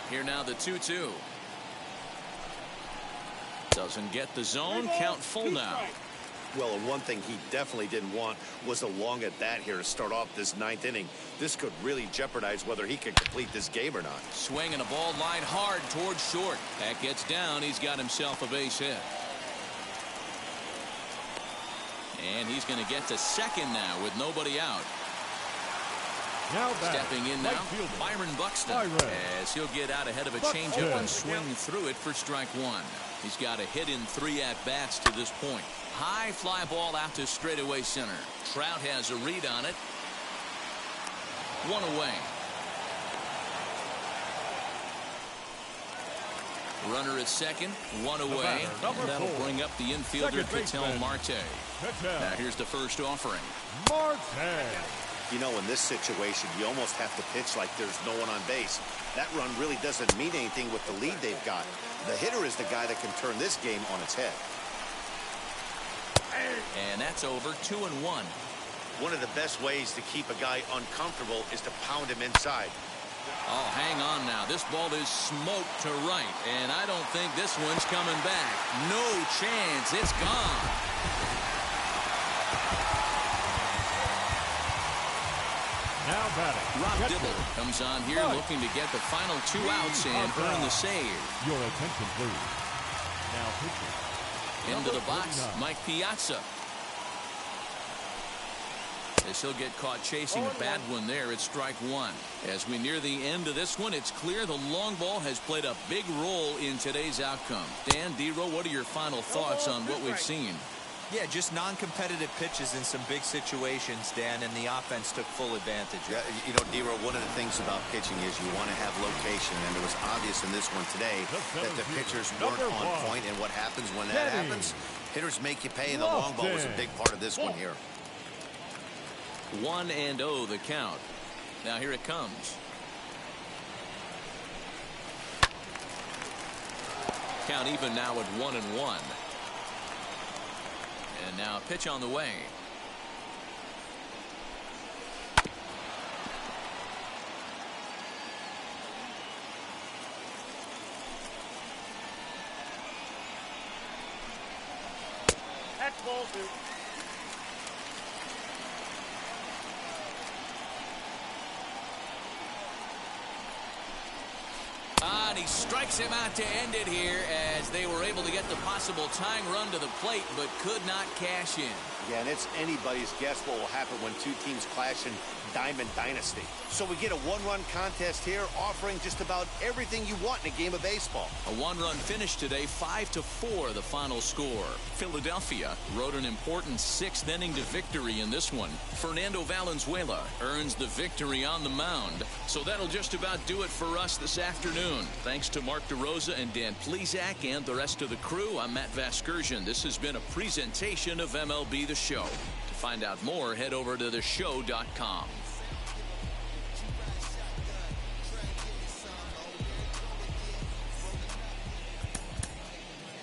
Here now the 2-2. Doesn't get the zone. Count full now. Well, and one thing he definitely didn't want was a long at bat here to start off this 9th inning. This could really jeopardize whether he could complete this game or not. Swinging a ball line hard towards short. That gets down. He's got himself a base hit. And he's going to get to second now with nobody out. Stepping in now, Byron Buxton, as he'll get out ahead of a changeup and swing through it for strike 1. He's got a hit in 3 at-bats to this point. High fly ball out to straightaway center. Trout has a read on it. 1 away. Runner at second, one away. And that'll bring up the infielder, Ketel Marte. Now here's the first offering. Marston. You know, in this situation, you almost have to pitch like there's no one on base. That run really doesn't mean anything with the lead they've got. The hitter is the guy that can turn this game on its head. And that's over, 2-1. One of the best ways to keep a guy uncomfortable is to pound him inside. Oh, hang on now. This ball is smoked to right, and I don't think this one's coming back. No chance. It's gone. Now batting. Rob Dibble comes on here looking to get the final 2 outs and earn the save. Your attention, please. Now pitching. Into the box, Mike Piazza. As he'll get caught chasing a bad one there at strike 1. As we near the end of this one, it's clear the long ball has played a big role in today's outcome. Dan, D-Row, what are your final thoughts on what we've seen? Yeah, just non-competitive pitches in some big situations, Dan, and the offense took full advantage. Yeah, you know, D-Row, one of the things about pitching is you want to have location, and it was obvious in this one today that the pitchers weren't on point, and what happens when that happens? Hitters make you pay, and the long ball was a big part of this one here. 1-0 the count. Now here it comes. Count even now at 1-1. And now a pitch on the way. That's ball 2. And he strikes him out to end it here as they were able to get the possible tying run to the plate but could not cash in. Yeah, and it's anybody's guess what will happen when two teams clash in Diamond Dynasty. So we get a one-run contest here offering just about everything you want in a game of baseball. A one-run finish today, 5-4 the final score. Philadelphia rode an important 6th inning to victory in this one. Fernando Valenzuela earns the victory on the mound. So that'll just about do it for us this afternoon. Thanks to Mark DeRosa and Dan Plesac and the rest of the crew. I'm Matt Vasgersian. This has been a presentation of MLB The Show. To find out more, head over to theshow.com.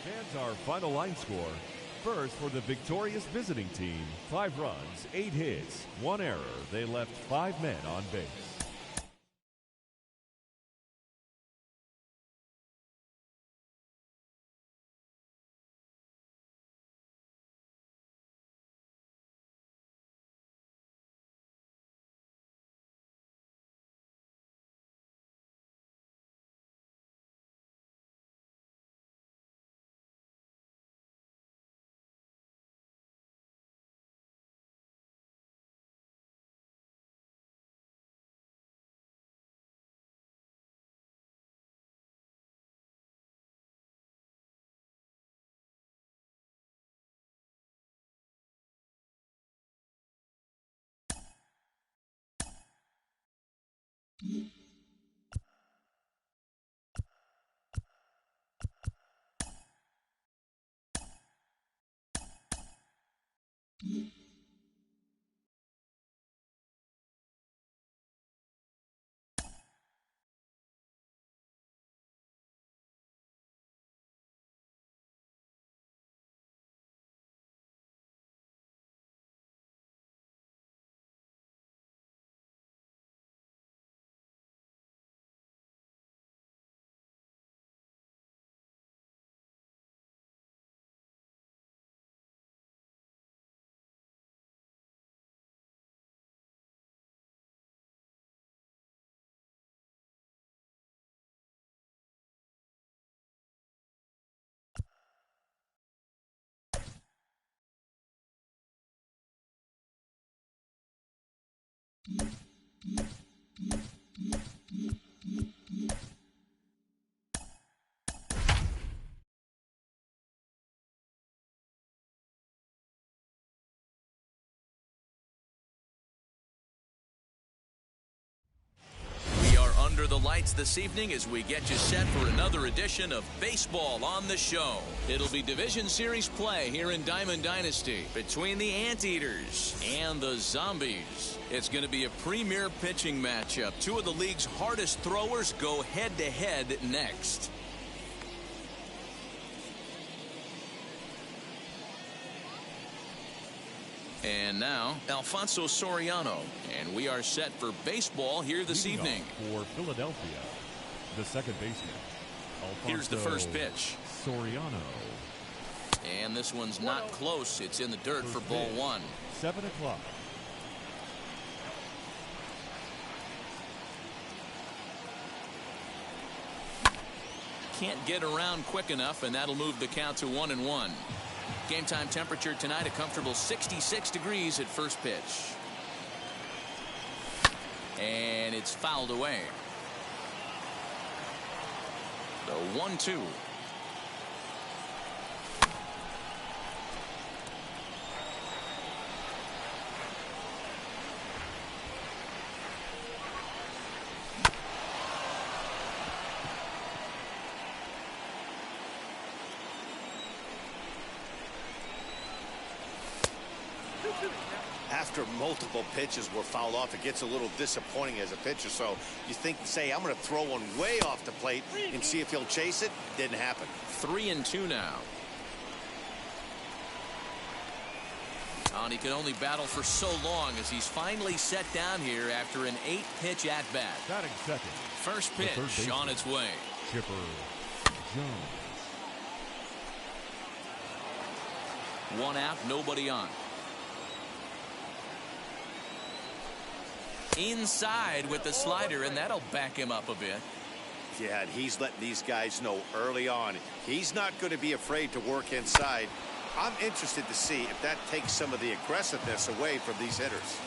Fans, our final line score. First, for the victorious visiting team, 5 runs, 8 hits, 1 error. They left 5 men on base. Under the light. lights this evening as we get you set for another edition of Baseball on the Show. It'll be Division Series play here in Diamond Dynasty between the Anteaters and the Zombies. It's going to be a premier pitching matchup. Two of the league's hardest throwers go head-to-head next. And now, Alfonso Soriano. And we are set for baseball here this evening. For Philadelphia, the second baseman, Alfonso Here's the first pitch. Soriano. And this one's not close. It's in the dirt for ball one. 7 o'clock. Can't get around quick enough, and that'll move the count to 1-1. Game time temperature tonight, a comfortable 66 degrees at first pitch. And it's fouled away. The 1-2. After multiple pitches were fouled off, it gets a little disappointing as a pitcher. So you think, say, I'm going to throw one way off the plate and see if he'll chase it. Didn't happen. 3-2 now. Oh, and he can only battle for so long as he's finally set down here after an 8-pitch at-bat. Batting second. First pitch on its way. Chipper Jones. 1 out, nobody on. Inside with the slider, and that'll back him up a bit. Yeah, and he's letting these guys know early on he's not going to be afraid to work inside. I'm interested to see if that takes some of the aggressiveness away from these hitters.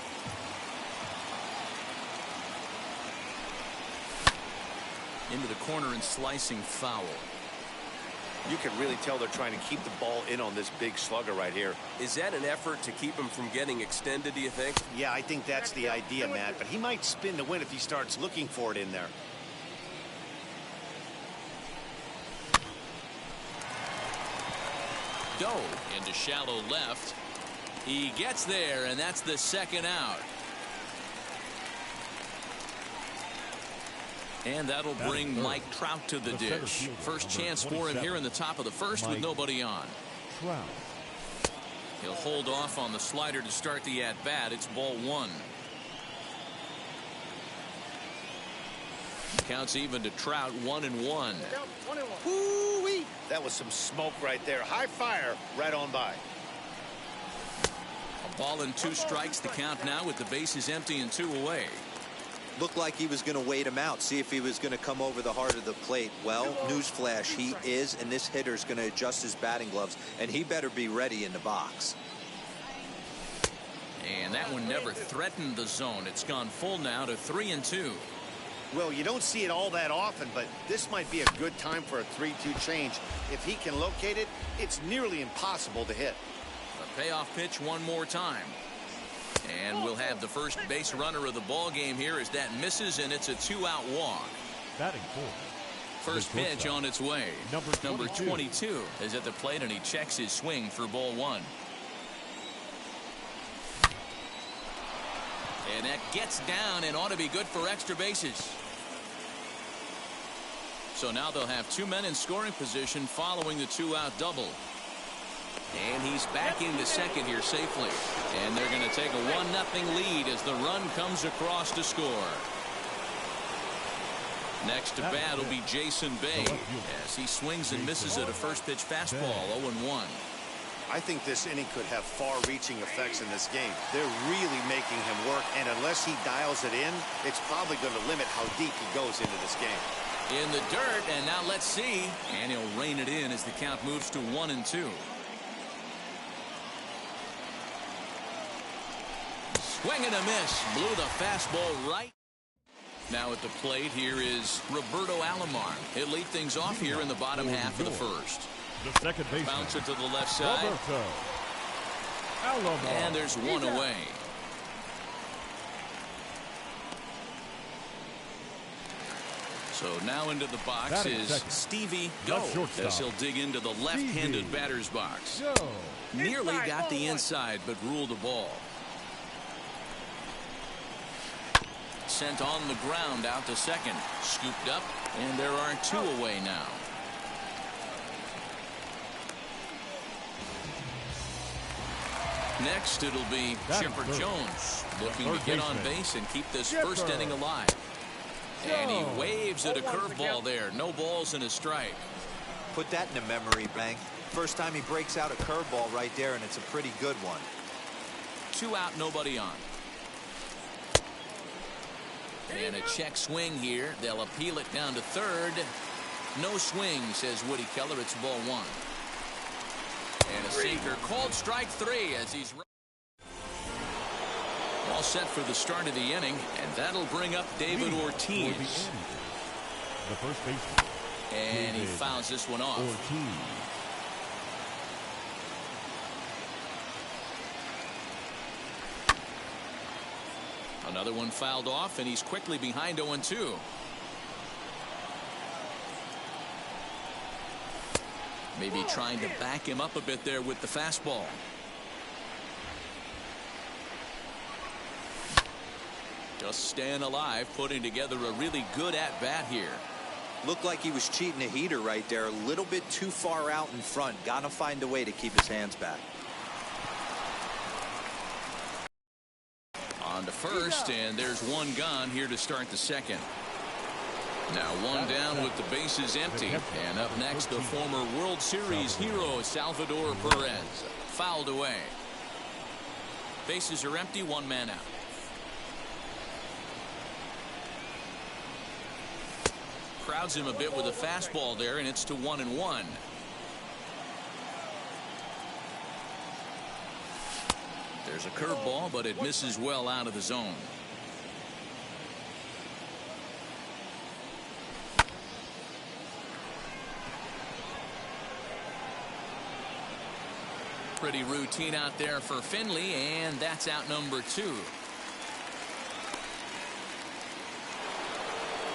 Into the corner and slicing foul. You can really tell they're trying to keep the ball in on this big slugger right here. Is that an effort to keep him from getting extended, do you think? Yeah, I think that's the idea, Matt. But he might spin to win if he starts looking for it in there. Dove into shallow left. He gets there, and that's the second out. And that'll bring Mike Trout to the dish. First chance for him here in the top of the first with nobody on. Trout. He'll hold off on the slider to start the at-bat. It's ball one. Counts even to Trout, 1-1. Woo-wee. That was some smoke right there. High fire right on by. A ball and 2 strikes. The count now with the bases empty and 2 away. Looked like he was going to wait him out, see if he was going to come over the heart of the plate. Well, newsflash, he is, and this hitter's going to adjust his batting gloves, and he better be ready in the box. And that one never threatened the zone. It's gone full now to 3-2. Well, you don't see it all that often, but this might be a good time for a 3-2 change. If he can locate it, it's nearly impossible to hit. The payoff pitch one more time. And we'll have the first base runner of the ball game here as that misses, and it's a 2-out walk. Batting fourth. First pitch on its way. Number 22 is at the plate, and he checks his swing for ball one. And that gets down and ought to be good for extra bases. So now they'll have 2 men in scoring position following the 2-out double. And he's back into second here safely. And they're going to take a 1-0 lead as the run comes across to score. Next to bat will be Jason Bay as he swings and misses at a first pitch fastball. 0-1. I think this inning could have far-reaching effects in this game. They're really making him work, and unless he dials it in, it's probably going to limit how deep he goes into this game. In the dirt, and now let's see. And he'll rein it in as the count moves to 1-2. Swing and a miss. Blew the fastball right. Now at the plate here is Roberto Alomar. He'll lead things off here in the bottom half of the first. The second baseman. Bouncer to the left side. Roberto Alomar. And there's one away. So now into the box is Stevie Go, as he'll dig into the left-handed batter's box. Nearly got the inside, but ruled the ball. Sent on the ground out to second. Scooped up, and there are 2 away now. Next, it'll be Chipper Jones looking to get on base and keep this first inning alive. And he waves at a curveball there. No balls and a strike. Put that in a memory bank. First time he breaks out a curveball right there, and it's a pretty good one. 2 out, nobody on. And a check swing here. They'll appeal it down to third. No swing, says Woody Keller. It's ball 1. And a sinker called strike 3 as he's all set for the start of the inning, and that'll bring up David Ortiz. The first baseman. And he fouls this one off. Another one fouled off, and he's quickly behind 0-2. Maybe trying to back him up a bit there with the fastball. Just staying alive, putting together a really good at-bat here. Looked like he was cheating a heater right there. A little bit too far out in front. Got to find a way to keep his hands back. On to first, and there's 1 gone here to start the second. Now 1 down with the bases empty. And up next, the former World Series hero, Salvador Perez. Fouled away. Bases are empty, 1 man out. Crowds him a bit with a fastball there, and it's to 1-1. There's a curveball, but it misses well out of the zone. Pretty routine out there for Finley, and that's out number 2.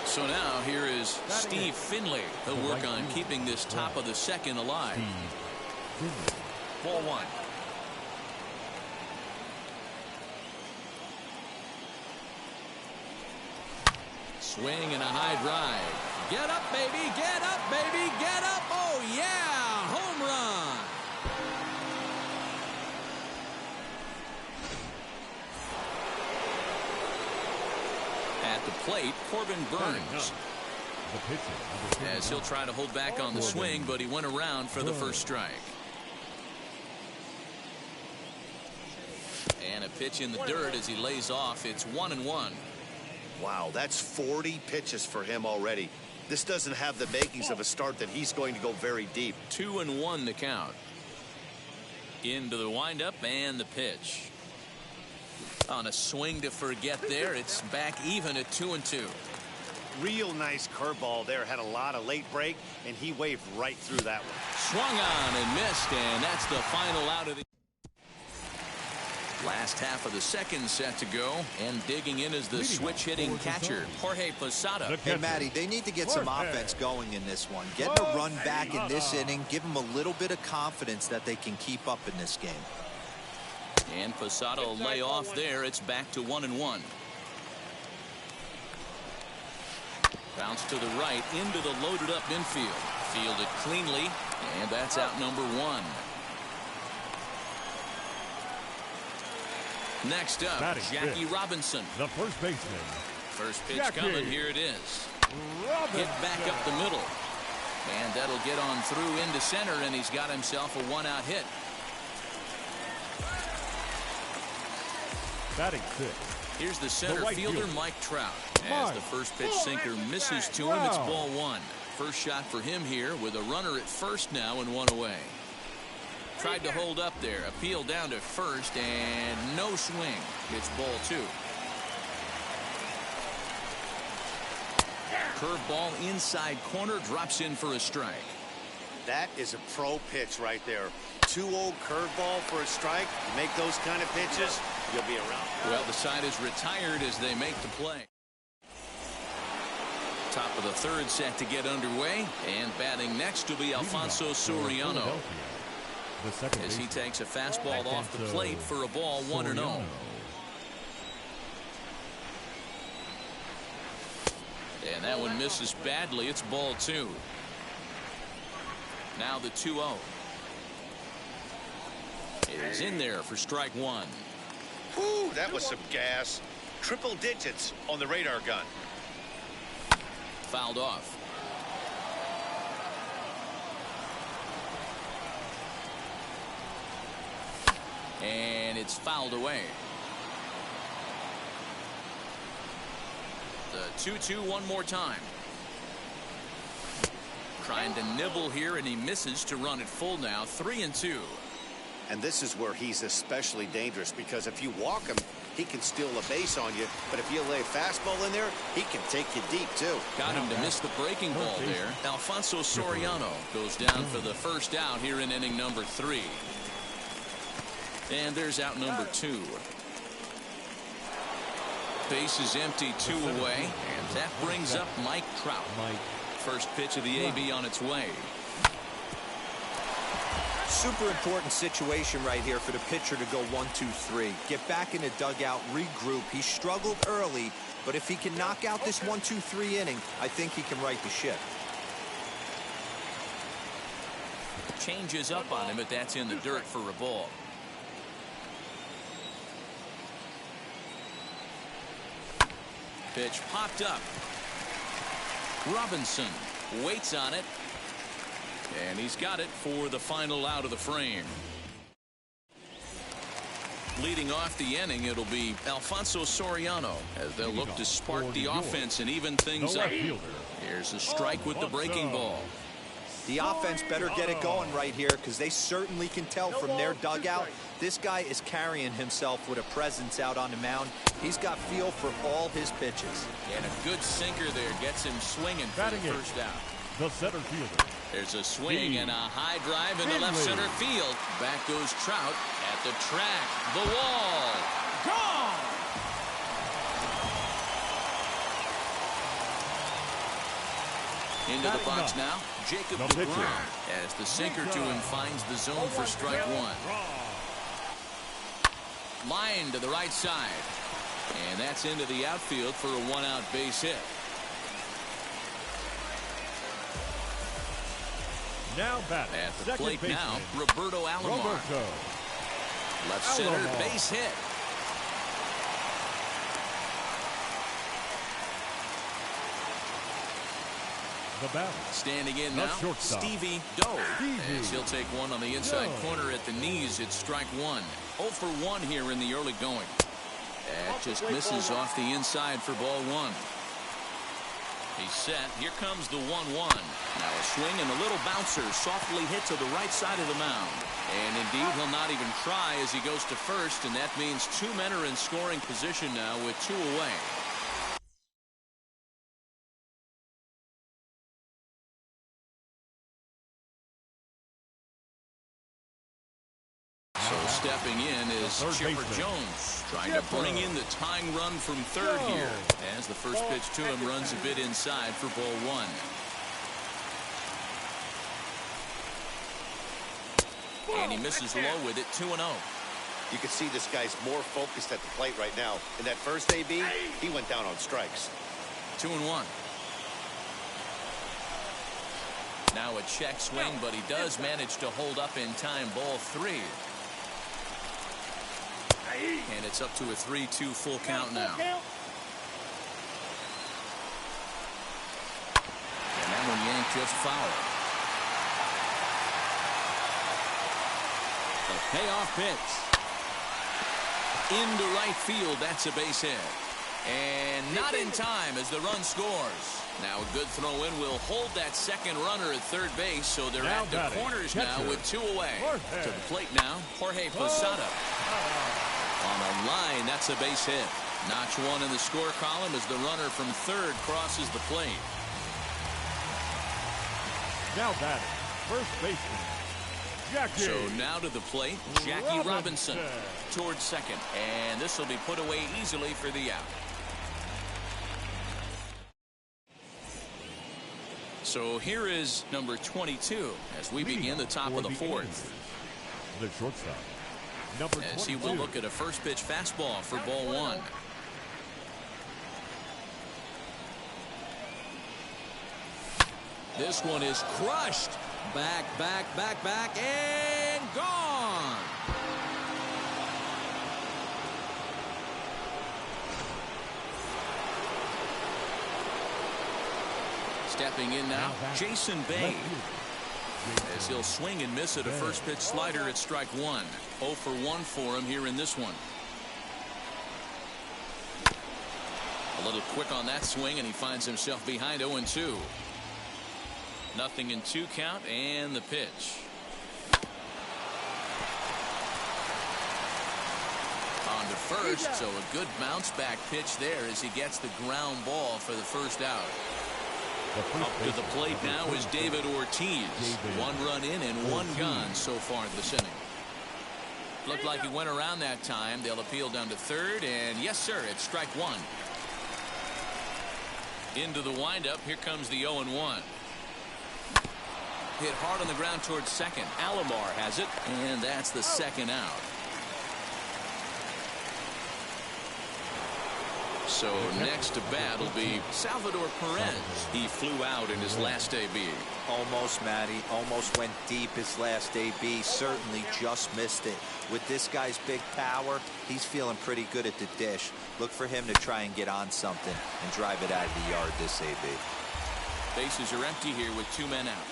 So now here is Steve Finley. He'll work on keeping this top of the second alive. Ball 1. Swing and a high drive. Get up, baby. Get up, baby. Get up. Oh, yeah. Home run. At the plate, Corbin Burns. As he'll try to hold back on the swing, but he went around for the first strike. And a pitch in the dirt as he lays off. It's 1-1. Wow, that's 40 pitches for him already. This doesn't have the makings of a start that he's going to go very deep. 2-1 the count. Into the windup and the pitch. On a swing to forget there, it's back even at 2-2. Real nice curveball there. Had a lot of late break, and he waved right through that one. Swung on and missed, and that's the final out of the last half of the second set to go, and digging in is the switch-hitting catcher, Jorge Posada. Hey, Matty, they need to get some offense going in this one. Get a run back in this inning. Give them a little bit of confidence that they can keep up in this game. And Posada will lay off there. It's back to 1-1. Bounce to the right into the loaded up infield. Fielded cleanly, and that's out number 1. Next up, Jackie Robinson. The first baseman. First pitch coming. Here it is. Hit back up the middle. And that'll get on through into center, and he's got himself a 1-out hit. Batting 6th. Here's the center fielder, Mike Trout. As the first pitch sinker misses to him, it's ball 1. First shot for him here with a runner at first now and 1 away. Tried to hold up there. Appeal down to first, and no swing. It's ball 2. Curveball inside corner, drops in for a strike. That is a pro pitch right there. 2-0 curveball for a strike. You make those kind of pitches, you'll be around. Well, the side is retired as they make the play. Top of the third set to get underway, and batting next will be Alfonso Soriano as he takes a fastball off the plate for a ball 1-0. And that one misses badly. It's ball 2. Now the 2-0 is in there for strike 1. Whew, that was some gas. Triple digits on the radar gun. Fouled off. And it's fouled away. The 2-2 one more time. Trying to nibble here, and he misses to run it full now. 3-2. And this is where he's especially dangerous, because if you walk him, he can steal a base on you. But if you lay a fastball in there, he can take you deep, too. Got him to miss the breaking ball there. Alfonso Soriano goes down for the first out here in inning number 3. And there's out number 2. Base is empty, 2 away. And that brings up Mike Trout. First pitch of the AB on its way. Super important situation right here for the pitcher to go 1-2-3. Get back in the dugout, regroup. He struggled early, but if he can knock out this 1-2-3 inning, I think he can right the ship. Changes up on him, but that's in the dirt for a ball. Pitch popped up. Robinson waits on it. And he's got it for the final out of the frame. Leading off the inning, it'll be Alfonso Soriano as they'll look to spark the offense and even things up. Here's a strike with the breaking ball. The offense better get it going right here, because they certainly can tell from their dugout this guy is carrying himself with a presence out on the mound. He's got feel for all his pitches. And a good sinker there gets him swinging for the first out. The center fielder. There's a swing and a high drive into left center field. Back goes Trout at the track. The wall. Gone! Into the box now. Jacob DeGrom as the sinker to him finds the zone for strike 1. Line to the right side. And that's into the outfield for a 1-out base hit. Now batting at the plate now, Roberto Alomar. Left center base hit. The batter. Standing in now, Stevie Doe. As he'll take one on the inside corner at the knees. It's strike 1. 0 for 1 here in the early going. That just misses off the inside for ball 1. He's set. Here comes the 1-1. Now a swing and a little bouncer softly hit to the right side of the mound. And indeed, he'll not even try as he goes to first, and that means 2 men are in scoring position now with 2 away. So stepping in is Chipper Jones, trying to bring in the tying run from third here, as the first pitch to him runs a bit inside for ball 1. And he misses low with it. 2-0. You can see this guy's more focused at the plate right now. In that first AB, he went down on strikes. 2-1. Now a check swing, but he does manage to hold up in time. Ball 3. And it's up to a 3-2 full count now. And that one yanked just foul. The payoff pitch. Into right field. That's a base hit. And not in time as the run scores. Now a good throw in will hold that second runner at third base, so they're at the corners now with 2 away. To the plate now, Jorge Posada. On a line, that's a base hit. Notch 1 in the score column as the runner from third crosses the plate. Now batting, first baseman, Jackie. So now to the plate, Jackie Robinson towards second. And this will be put away easily for the out. So here is number 22 as we begin the top of the fourth. The shortstop, number 22. As he will look at a first pitch fastball for ball one. This one is crushed. Back, and gone. Stepping in now, Jason Bay. As he'll swing and miss at a first pitch slider at strike one. 0 for 1 for him here in this one. A little quick on that swing, and he finds himself behind 0-2. 0-2 count, and the pitch. On to first, so a good bounce back pitch there as he gets the ground ball for the first out. Up to the plate now is David Ortiz. 1 run in and 1 gone so far this inning. Looked like he went around that time. They'll appeal down to third, and yes, sir, it's strike one. Into the windup. Here comes the 0-1. Hit hard on the ground towards second. Alomar has it, and that's the second out. So next to bat will be Salvador Perez. He flew out in his last AB. Almost, Matty. Almost went deep his last AB. Certainly just missed it. With this guy's big power, he's feeling pretty good at the dish. Look for him to try and get on something and drive it out of the yard this AB. Bases are empty here with 2 men out.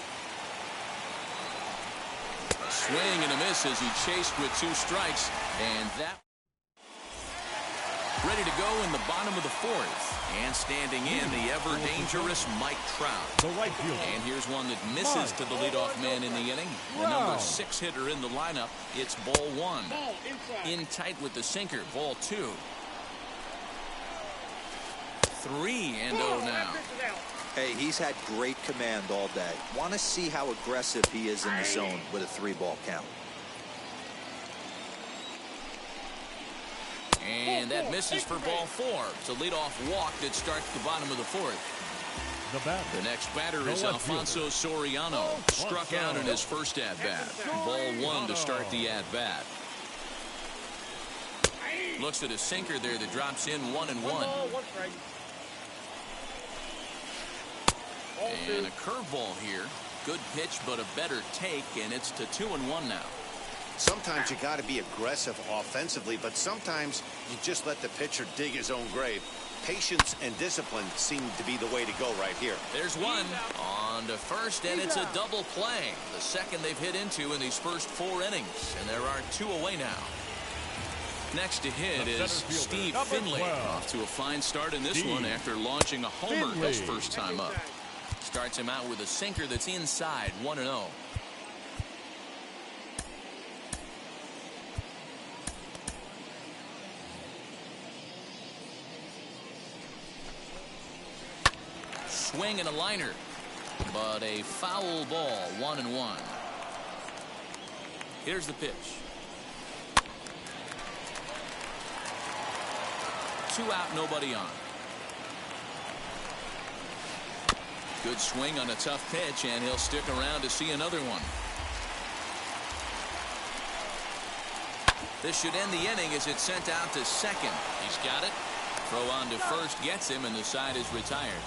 A swing and a miss as he chased with 2 strikes, and that ready to go in the bottom of the fourth. And standing in, the ever-dangerous Mike Trout. The right fielder. And here's one that misses to the leadoff man in the inning. The number 6 hitter in the lineup. It's ball 1. In tight with the sinker. Ball 2. 3-0 now. Hey, he's had great command all day. Want to see how aggressive he is in the zone with a 3-ball count. And that misses for ball 4. It's a leadoff walk that starts the bottom of the fourth. The next batter is Alfonso Soriano. Struck out in his first at-bat. Ball 1 to start the at-bat. Looks at a sinker there that drops in 1-1. And a curveball here. Good pitch, but a better take, and it's to 2-1 now. Sometimes you got to be aggressive offensively, but sometimes you just let the pitcher dig his own grave. Patience and discipline seem to be the way to go right here. There's one on to first, and it's a double play. The second they've hit into in these first 4 innings, and there are 2 away now. Next to hit is Steve Finley. Off to a fine start in this one after launching a homer his first time up. Starts him out with a sinker that's inside. 1-0. Swing and a liner, but a foul ball. 1-1. Here's the pitch. 2 out, nobody on. Good swing on a tough pitch, and he'll stick around to see another one. This should end the inning as it's sent out to second. He's got it. Throw on to first gets him, and the side is retired.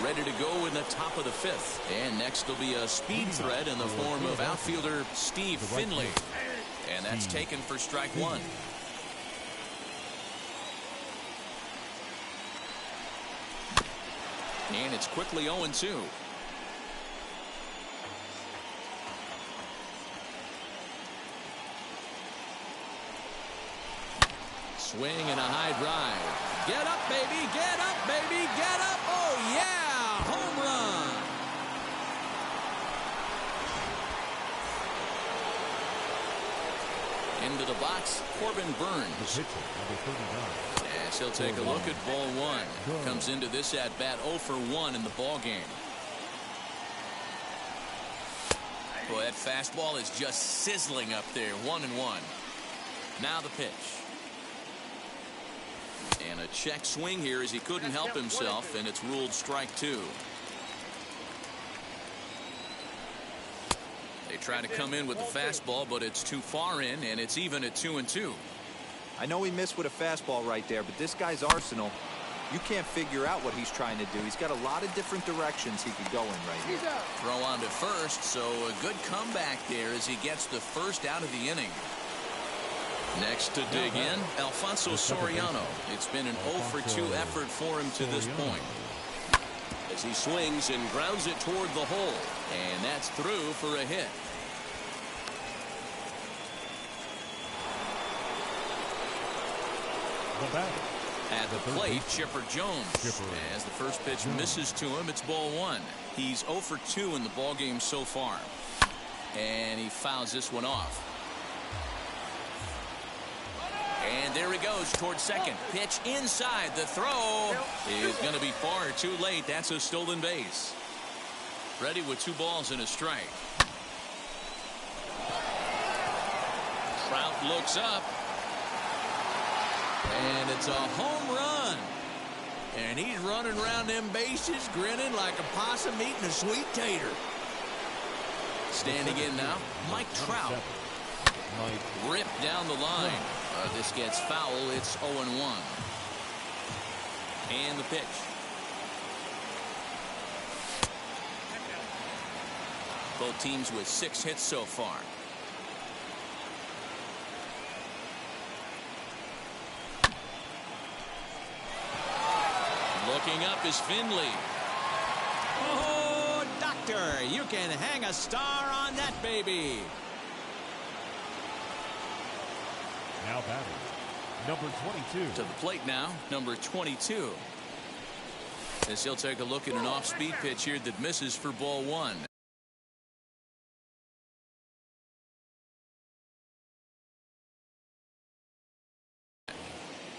Ready to go in the top of the 5th. And next will be a speed threat in the form of outfielder Steve Finley. And that's taken for strike 1. And it's quickly 0-2. Swing and a high drive. Get up, baby. Get up, baby. Get up. Oh, yeah. Home run. Into the box, Corbin Burns. Yes, he'll take a look at ball 1. Comes into this at-bat 0 for 1 in the ball game. Boy, that fastball is just sizzling up there. 1-1. Now the pitch. And a check swing here as he couldn't help himself, and it's ruled strike 2. They try to come in with the fastball, but it's too far in, and it's even at 2-2. I know he missed with a fastball right there, but this guy's arsenal, you can't figure out what he's trying to do. He's got a lot of different directions he could go in right here. Throw on to first, so a good comeback there as he gets the first out of the inning. Next to dig in, Alfonso Soriano. It's been an 0-for-2 effort for him to this point. As he swings and grounds it toward the hole. And that's through for a hit. At the plate, Chipper Jones. As the first pitch misses to him, it's ball 1. He's 0-for-2 in the ballgame so far. And he fouls this one off. And there he goes towards second. Pitch inside. The throw is going to be far too late. That's a stolen base. Ready with 2 balls and a strike. Trout looks up. And it's a home run. And he's running around them bases grinning like a possum eating a sweet tater. Standing in now, Mike Trout. Ripped down the line. This gets foul. It's 0-1. And the pitch. Both teams with 6 hits so far. Looking up is Finley. Oh, doctor, you can hang a star on that baby. Now batting, number 22. To the plate now, number 22. As he'll take a look at an off-speed pitch here that misses for ball 1.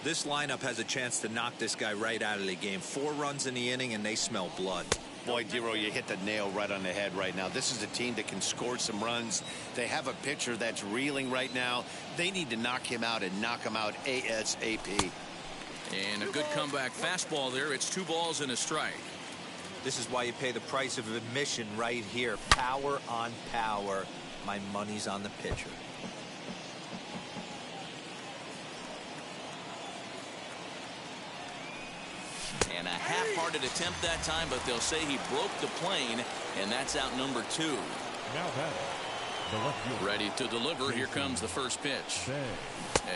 This lineup has a chance to knock this guy right out of the game. 4 runs in the inning, and they smell blood. Boy, Dero, you hit the nail right on the head right now. This is a team that can score some runs. They have a pitcher that's reeling right now. They need to knock him out and knock him out ASAP. And a good comeback fastball there. It's 2 balls and a strike. This is why you pay the price of admission right here. Power on power. My money's on the pitcher. And a half-hearted attempt that time, but they'll say he broke the plane, and that's out number 2. Now batting, the left fielder. Ready to deliver. Here comes the first pitch.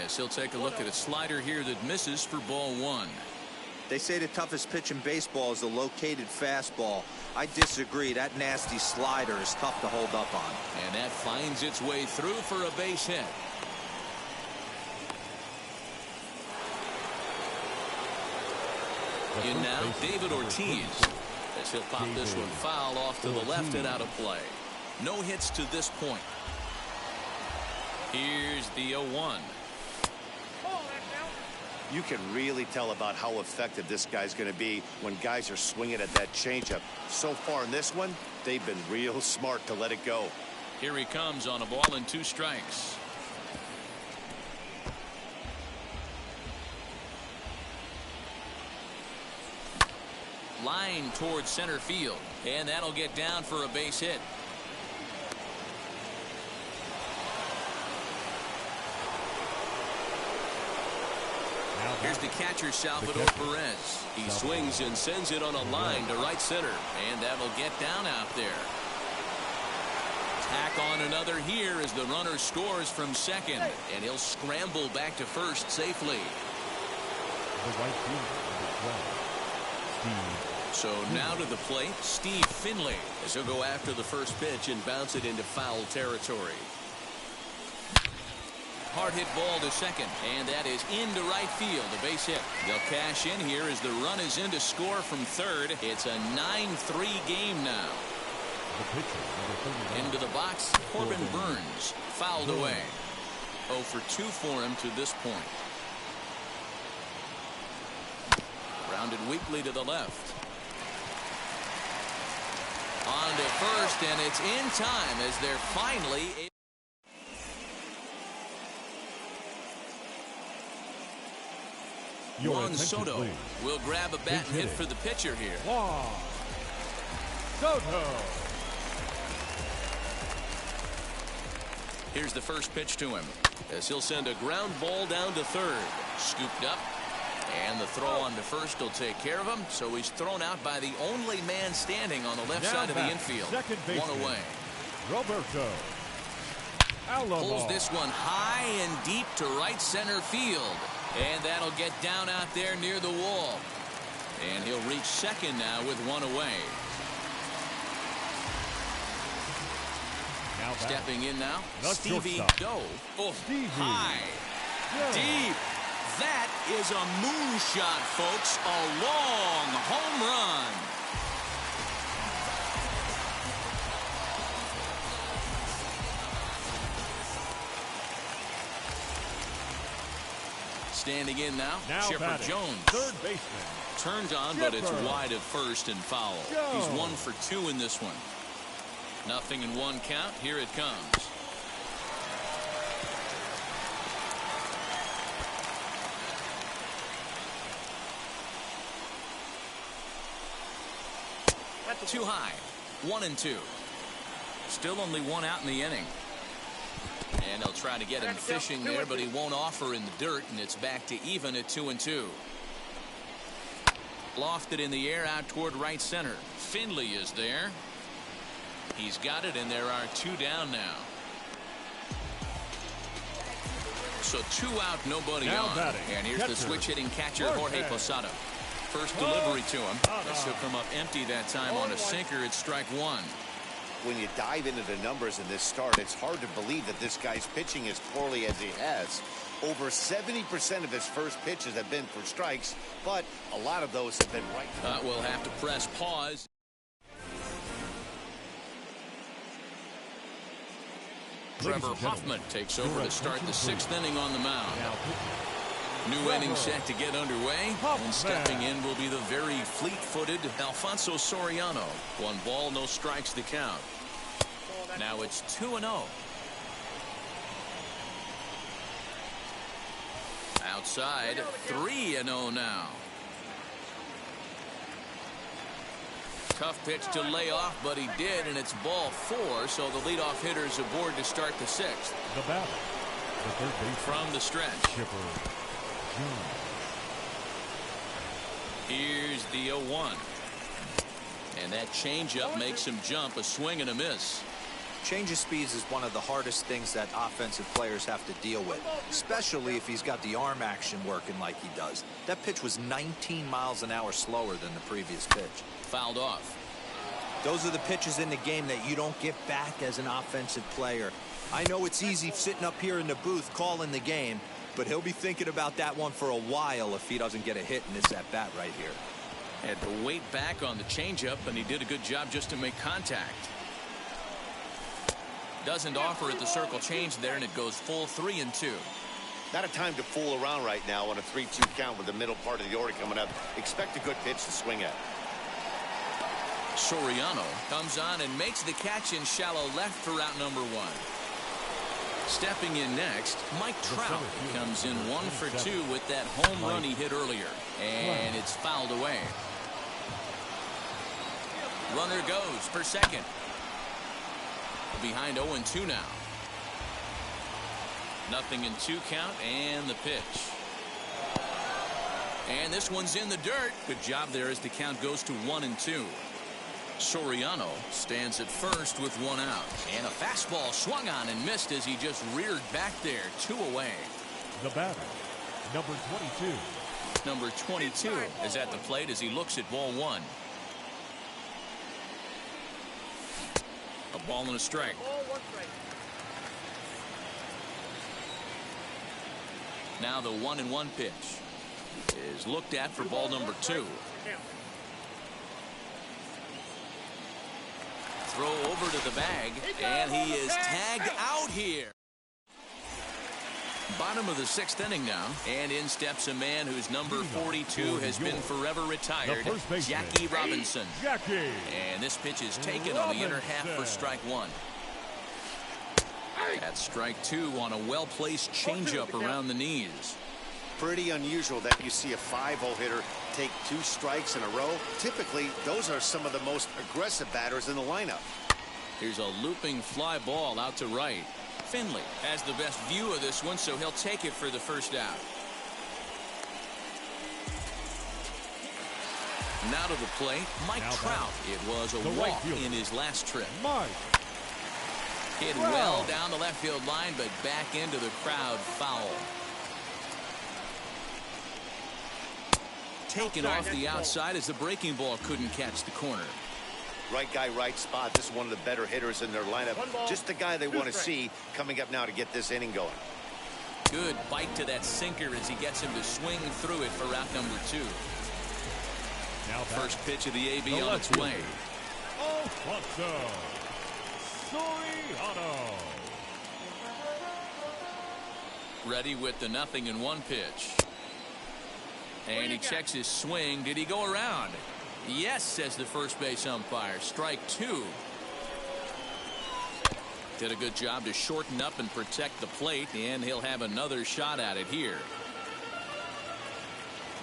As he'll take a look at a slider here that misses for ball 1. They say the toughest pitch in baseball is the located fastball. I disagree. That nasty slider is tough to hold up on. And that finds its way through for a base hit. In now, David Ortiz. As he'll pop this one foul off to the left and out of play. No hits to this point. Here's the 0-1. You can really tell about how effective this guy's going to be when guys are swinging at that changeup. So far in this one, they've been real smart to let it go. Here he comes on a ball and 2 strikes. Line towards center field, and that'll get down for a base hit. Here's the catcher, Salvador Perez. He swings and sends it on a line to right center. And that'll get down out there. Tack on another here as the runner scores from second, and he'll scramble back to first safely. The right fielder, number 12, Steve. So now to the plate, Steve Finley, as he'll go after the first pitch and bounce it into foul territory. Hard hit ball to second, and that is into right field, a base hit. They'll cash in here as the run is in to score from third. It's a 9-3 game now. The pitcher, into the box, Corbin Burns, fouled away. 0-for-2 for him to this point. Rounded weakly to the left. On to first, and it's in time as they're finally able. Your Juan attention, Soto please. will grab a bat and hit for the pitcher here. Juan Soto. Here's the first pitch to him, as he'll send a ground ball down to third. Scooped up, and the throw on to first will take care of him. So he's thrown out by the only man standing on the left side of the infield. One away. Roberto Alomar Pulls this one high and deep to right center field. And that'll get down out there near the wall. And he'll reach second now with one away. Now stepping in now, Stevie shortstop. Doe. Oh, Stevie high, Doe. deep. That is a moonshot, folks. A long home run. Standing in now Chipper batting, Jones. third baseman. Turned on, Chipper. but it's wide at first and foul. Jones. He's 1 for 2 in this one. Nothing in one count. Here it comes. Too high. 1-2. Still only one out in the inning. And they'll try to get him fishing there, but he won't offer in the dirt, and it's back to even at 2-2. Lofted in the air out toward right center. Finley is there. He's got it, and there are 2 down now. So 2 out, nobody now on. batting, and here's the switch hitting catcher, Jorge Posada. First Oh. delivery to him. They took him up empty that time on a sinker. It's strike 1. When you dive into the numbers in this start, it's hard to believe that this guy's pitching as poorly as he has. Over 70% of his first pitches have been for strikes, but a lot of those have been right. We'll have to press pause. Trevor Hoffman takes over to start the 6th inning on the mound. New inning set to get underway, and stepping in will be the very fleet-footed Alfonso Soriano. 1 ball, no strikes the count. Now it's 2-0. Outside, 3-0 now. Tough pitch to lay off, but he did, and it's ball 4, so the leadoff hitter's aboard to start the 6th. The batter, the third baseman. From the stretch. Chipper Jones. Here's the 0-1. And that changeup makes him jump, a swing and a miss. Change of speeds is one of the hardest things that offensive players have to deal with, especially if he's got the arm action working like he does. That pitch was 19 miles an hour slower than the previous pitch. Fouled off. Those are the pitches in the game that you don't get back as an offensive player. I know it's easy sitting up here in the booth calling the game, but he'll be thinking about that one for a while if he doesn't get a hit in this at-bat right here. Had to wait back on the changeup, and he did a good job just to make contact. Doesn't offer at the circle change there, and it goes full 3-2. Not a time to fool around right now on a 3-2 count with the middle part of the order coming up. Expect a good pitch to swing at. Soriano comes on and makes the catch in shallow left for out number 1. Stepping in next, Mike Trout comes in 1 for 2 with that home run he hit earlier, and it's fouled away. Runner goes for second. Behind 0-2 now. Nothing in 2 count, and the pitch. And this one's in the dirt. Good job there as the count goes to 1-2. Soriano stands at first with 1 out. And a fastball swung on and missed as he just reared back there. 2 away. The batter, number 22. Number 22 is at the plate as he looks at ball 1. A ball and a strike. Now the 1-1 pitch is looked at for ball number 2. Throw over to the bag, and he is tagged out here. Bottom of the 6th inning now, and in steps a man whose number 42 has been forever retired, Jackie Robinson. And this pitch is taken on the inner half for strike 1. That's strike 2 on a well-placed changeup around the knees. pretty unusual that you see a 5-hole hitter take 2 strikes in a row. Typically, those are some of the most aggressive batters in the lineup. Here's a looping fly ball out to right. Finley has the best view of this one, so he'll take it for the first out. Now to the plate, Mike Trout. It was a walk in his last trip. Hit well down the left field line, but back into the crowd foul. Taken off the outside as the breaking ball couldn't catch the corner. Right guy, right spot. This is one of the better hitters in their lineup. Just the guy they want to see coming up now to get this inning going. Good bite to that sinker as he gets him to swing through it for route number 2. First pitch of the AB on its way. Ready with the 0-1 pitch. And he checks his swing. Did he go around? Yes, says the first base umpire. Strike 2. Did a good job to shorten up and protect the plate, and he'll have another shot at it here.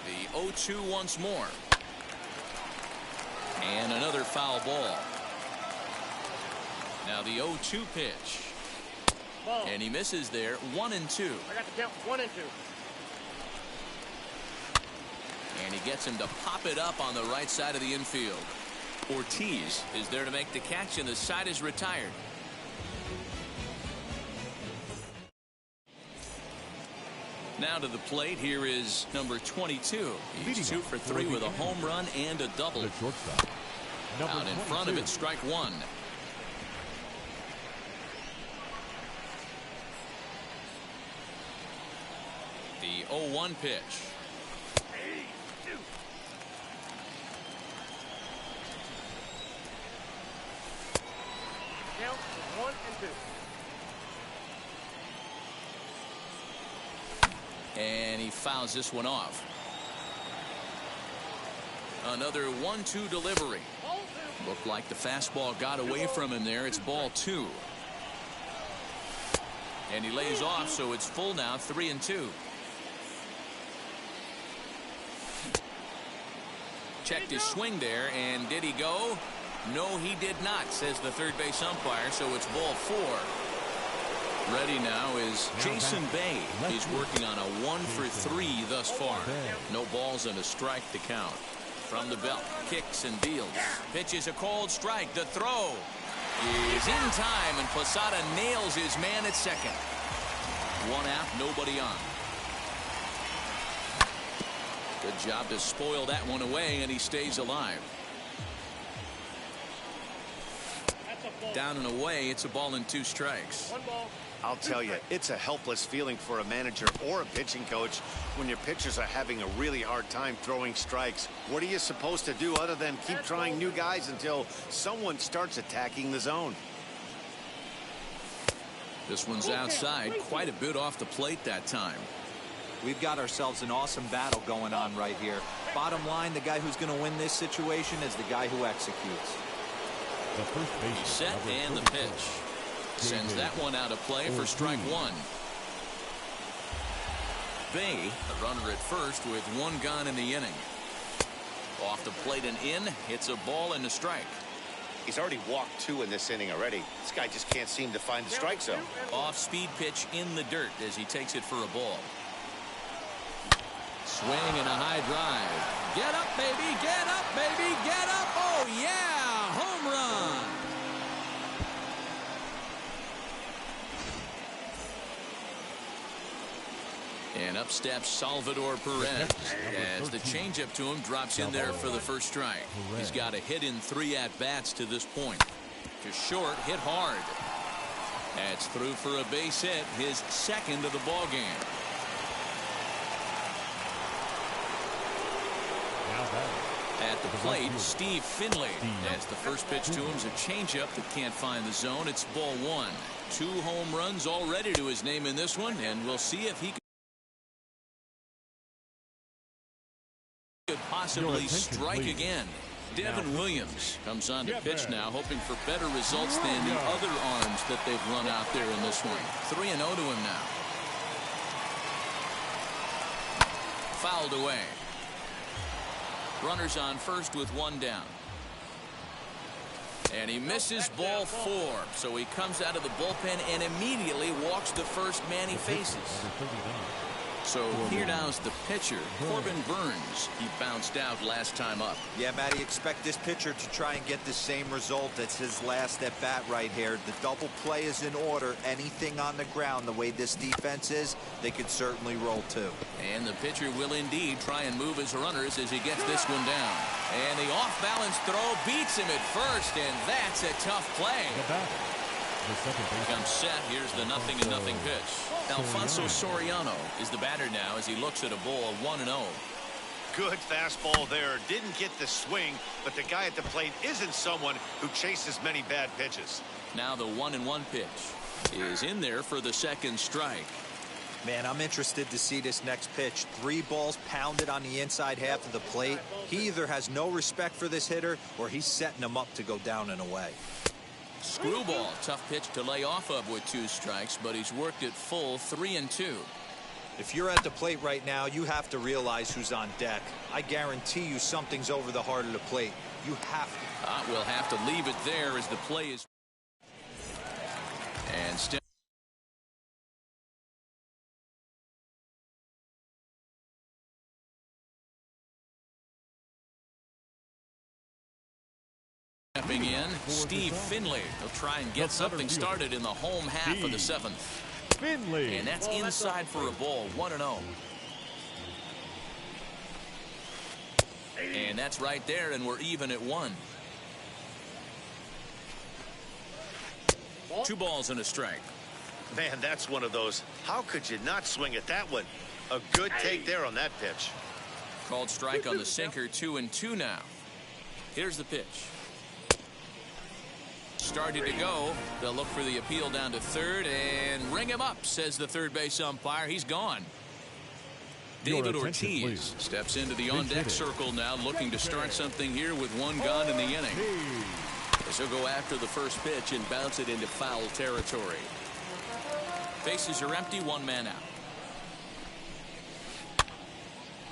The 0-2 once more. And another foul ball. Now the 0-2 pitch. Ball. And he misses there. 1-2. I got the count. 1 and 2. And he gets him to pop it up on the right side of the infield. Ortiz is there to make the catch, and the side is retired. Now to the plate. Here is number 22. He's 2 for 3 with a home run and a double. Out in front of it, strike 1. The 0-1 pitch. Count 1 and 2. And he fouls this one off. Another 1-2 delivery. Looked like the fastball got away from him there. It's ball 2. And he lays off, so it's full now, 3-2. Checked his swing there, and did he go? No, he did not, says the third base umpire, so it's ball 4. Ready now is Jason Bay. He's working on a 1 for 3 thus far. No balls and a strike to count. From the belt, kicks and deals. Pitches a cold strike. The throw is in time, and Posada nails his man at second. 1 out, nobody on. Good job to spoil that one away, and he stays alive. Down and away, it's a ball and 2 strikes. 1 ball. I'll tell you, it's a helpless feeling for a manager or a pitching coach when your pitchers are having a really hard time throwing strikes. What are you supposed to do other than keep trying new guys until someone starts attacking the zone? This one's outside, quite a bit off the plate that time. We've got ourselves an awesome battle going on right here. Bottom line, the guy who's going to win this situation is the guy who executes. The first base set and the pitch. Sends that one out of play for strike 1. Bay, the runner at first with 1 gone in the inning. Off the plate and in, hits a ball and a strike. He's already walked 2 in this inning already. This guy just can't seem to find the strike zone. Off-speed pitch in the dirt as he takes it for a ball. Swing and a high drive. Get up, baby, get up, baby, get up. Oh, yeah, home run. And up steps Salvador Perez as the changeup to him drops in there for the first strike. He's got a hit in 3 at-bats to this point. Just short, hit hard. That's through for a base hit, his second of the ball game. At the plate, Steve Finley, as the first pitch to him is a changeup that can't find the zone. It's ball 1. 2 home runs already to his name in this one, and we'll see if he could possibly strike again. Devin Williams comes on to pitch now, hoping for better results than the other arms that they've run out there in this one. 3-0 to him now. fouled away. Runners on first with one down. And he misses ball 4. So he comes out of the bullpen and immediately walks the first man he faces. So here now is the pitcher, Corbin Burns. He bounced out last time up. Yeah, Matty, expect this pitcher to try and get the same result as his last at bat right here. The double play is in order. Anything on the ground, the way this defense is, they could certainly roll too. And the pitcher will indeed try and move his runners as he gets this one down. And the off-balance throw beats him at first, and that's a tough play. Comes set. Here's the 0-0 pitch. Alfonso Soriano is the batter now as he looks at a ball 1-0. Good fastball there. Didn't get the swing, but the guy at the plate isn't someone who chases many bad pitches. Now the 1-1 pitch is in there for the second strike. Man, I'm interested to see this next pitch. 3 balls pounded on the inside half of the plate. He either has no respect for this hitter or he's setting him up to go down and away. Screwball, tough pitch to lay off of with 2 strikes, but he's worked it full 3-2. If you're at the plate right now, you have to realize who's on deck. I guarantee you something's over the heart of the plate. You have to. We'll have to leave it there as the play is. And still. Stepping in, Steve Finley. He'll try and get something started in the home half of the 7th. Finley. And that's inside for a ball, 1-0. And that's right there, and we're even at 1. 2 balls and a strike. Man, that's one of those. How could you not swing at that one? A good take there on that pitch. Called strike on the sinker, 2-2 now. Here's the pitch. Started to go. They'll look for the appeal down to third and ring him up, says the third base umpire. He's gone. David Ortiz steps into the on-deck circle now, looking to start something here with 1 gone in the inning. As he'll go after the first pitch and bounce it into foul territory. Bases are empty, 1 man out.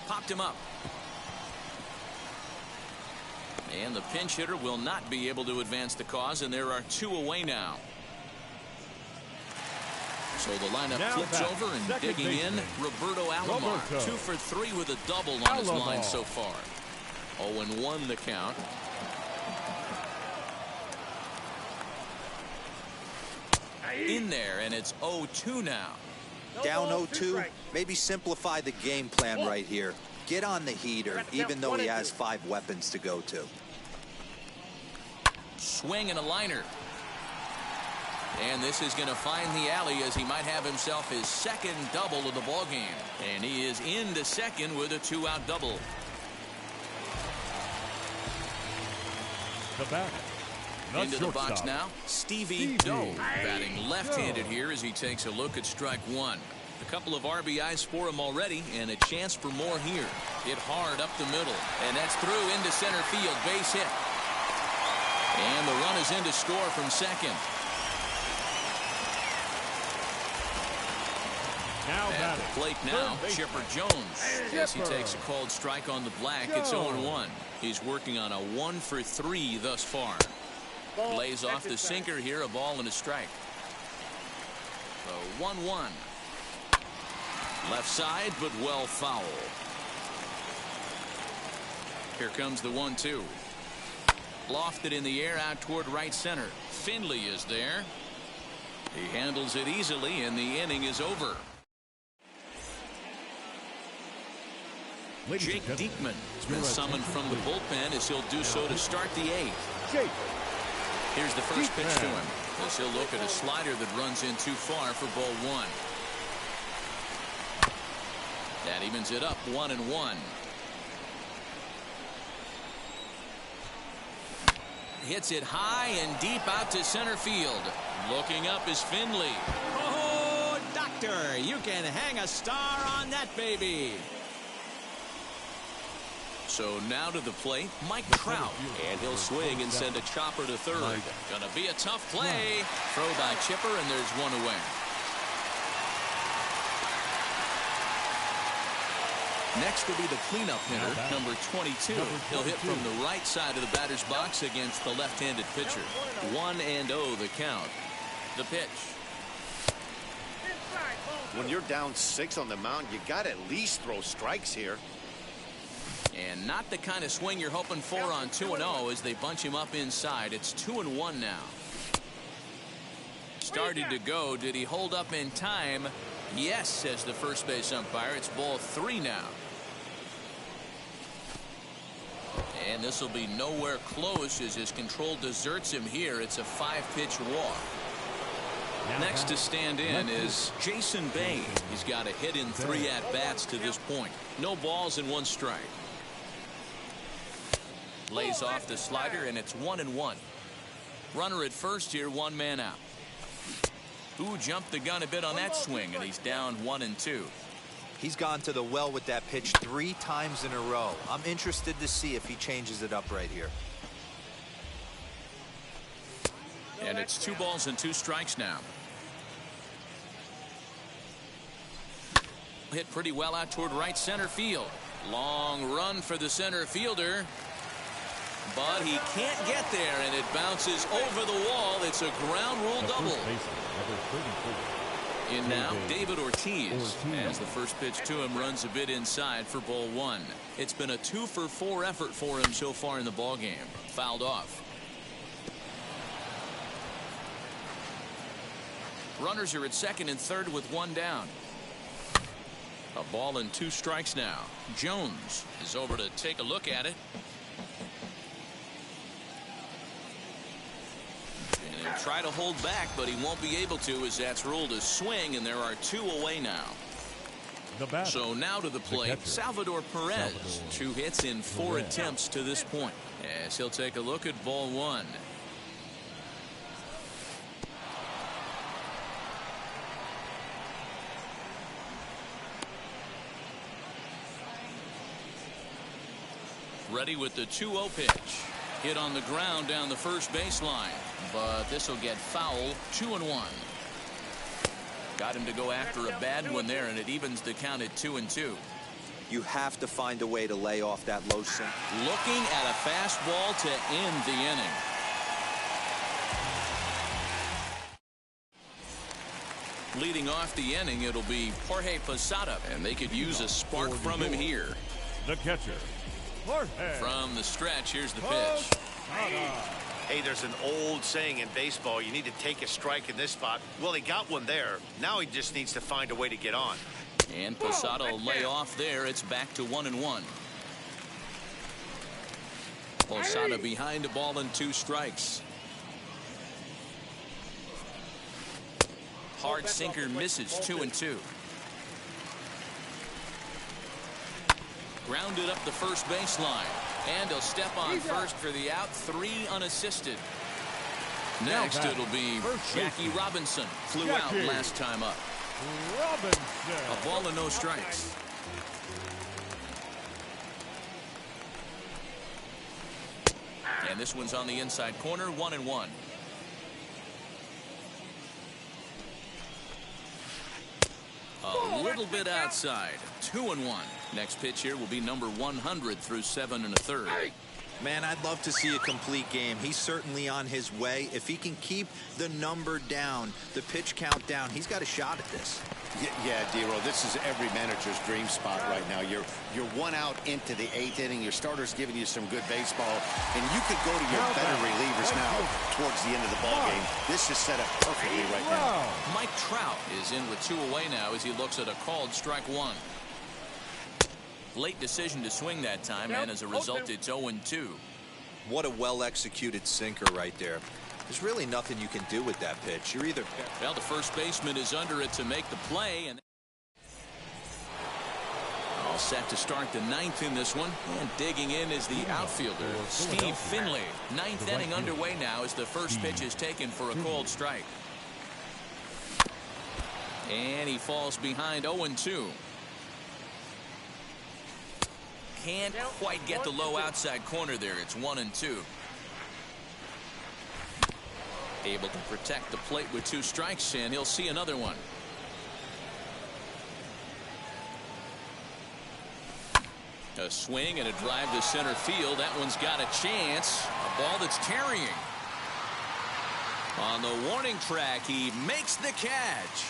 Popped him up. And the pinch hitter will not be able to advance the cause, and there are 2 away now. So the lineup flips over and digging in, Roberto Alomar. 2 for 3 with a double on his line so far. 0-1 the count. In there, and it's 0-2 now. Down 0-2, maybe simplify the game plan right here. Get on the heater, even though he has 5 weapons to go to. Swing and a liner. And this is going to find the alley as he might have himself his 2nd double of the ballgame. And he is into second with a 2-out double. The batter. Into the box now, Stevie Doe, batting left-handed here as he takes a look at strike 1. A couple of RBIs for him already, and a chance for more here. Hit hard up the middle, and that's through into center field, base hit. And the run is in to score from second. Now at the plate now, Chipper Jones. As he takes a called strike on the black, it's 0-1. He's working on a 1 for 3 thus far. Lays off the sinker here, a ball and a strike. So 1-1. Left side, but well foul. Here comes the 1-2. Lofted in the air out toward right center. Finley is there. He handles it easily, and the inning is over. Jake Diekman has been summoned from the bullpen as he'll do so to start the 8th. Here's the first pitch to him as he'll look at a slider that runs in too far for ball 1. That evens it up 1-1. Hits it high and deep out to center field. Looking up is Finley. Oh, doctor, you can hang a star on that baby. So now to the plate, Mike Trout. And he'll swing and send a chopper to third. Gonna be a tough play. Throw by Chipper, and there's 1 away. Next will be the cleanup hitter, number 22. He'll hit from the right side of the batter's box against the left-handed pitcher. 1-0 the count. The pitch. When you're down 6 on the mound, you got to at least throw strikes here. And not the kind of swing you're hoping for on 2-0 as they bunch him up inside. It's 2-1 now. Started to go. Did he hold up in time? Yes, says the first base umpire. It's ball 3 now. And this will be nowhere close as his control deserts him here. It's a 5-pitch walk. Next to stand in is Jason Bay. He's got a hit in 3 at-bats to this point. No balls and 1 strike. Lays off the slider, and it's 1-1. Runner at first here, 1 man out. Ooh, jumped the gun a bit on that swing, and he's down 1-2. He's gone to the well with that pitch 3 times in a row. I'm interested to see if he changes it up right here. And it's 2 balls and 2 strikes now. Hit pretty well out toward right center field. Long run for the center fielder. But he can't get there, and it bounces over the wall. It's a ground rule double. In now, David Ortiz, as the first pitch to him runs a bit inside for ball 1. It's been a 2-for-4 effort for him so far in the ballgame. Fouled off. Runners are at second and third with 1 down. A ball and 2 strikes now. Jones is over to take a look at it. And he'll try to hold back, but he won't be able to as that's ruled a swing, and there are 2 away now. So now to the plate, Salvador Perez. 2 hits in 4 attempts to this point. As he'll take a look at ball 1. Ready with the 2-0 pitch. Hit on the ground down the first baseline, but this will get foul. 2-1. Got him to go after a bad one there, and it evens the count at 2-2. You have to find a way to lay off that low sink. Looking at a fastball to end the inning. Leading off the inning, it'll be Jorge Posada, and they could use a spark from him here. The catcher, Jorge. From the stretch, here's the pitch. Hey, there's an old saying in baseball, you need to take a strike in this spot. Well, he got one there. Now he just needs to find a way to get on. And Posada will lay off there. It's back to 1-1. Posada behind a ball and 2 strikes. Hard sinker misses. 2-2. Grounded up the first baseline. And he'll step on first for the out. 3 unassisted. Next it'll be Jackie Robinson. Flew out last time up. A ball and no strikes. And this one's on the inside corner. 1-1. A little bit outside. 2-1. Next pitch here will be number 100 through 7 1/3. Man, I'd love to see a complete game. He's certainly on his way. If he can keep the number down, the pitch count down, he's got a shot at this. Yeah, Dero, this is every manager's dream spot right now. You're 1 out into the 8th inning. Your starter's giving you some good baseball, and you could go to your better relievers now towards the end of the ball game. This is set up perfectly right now. Mike Trout is in with 2 away now as he looks at a called strike 1. Late decision to swing that time, and as a result, it's 0-2. What a well-executed sinker right there. There's really nothing you can do with that pitch. You're either... Well, the first baseman is under it to make the play, and all set to start the 9th in this one. And digging in is the outfielder, Steve Finley. 9th inning underway now as the first pitch is taken for a called strike. And he falls behind 0-2. Can't quite get the low outside corner there. It's 1-2. Able to protect the plate with 2 strikes, and he'll see another one. A swing and a drive to center field. That one's got a chance. A ball that's tarrying. On the warning track, he makes the catch.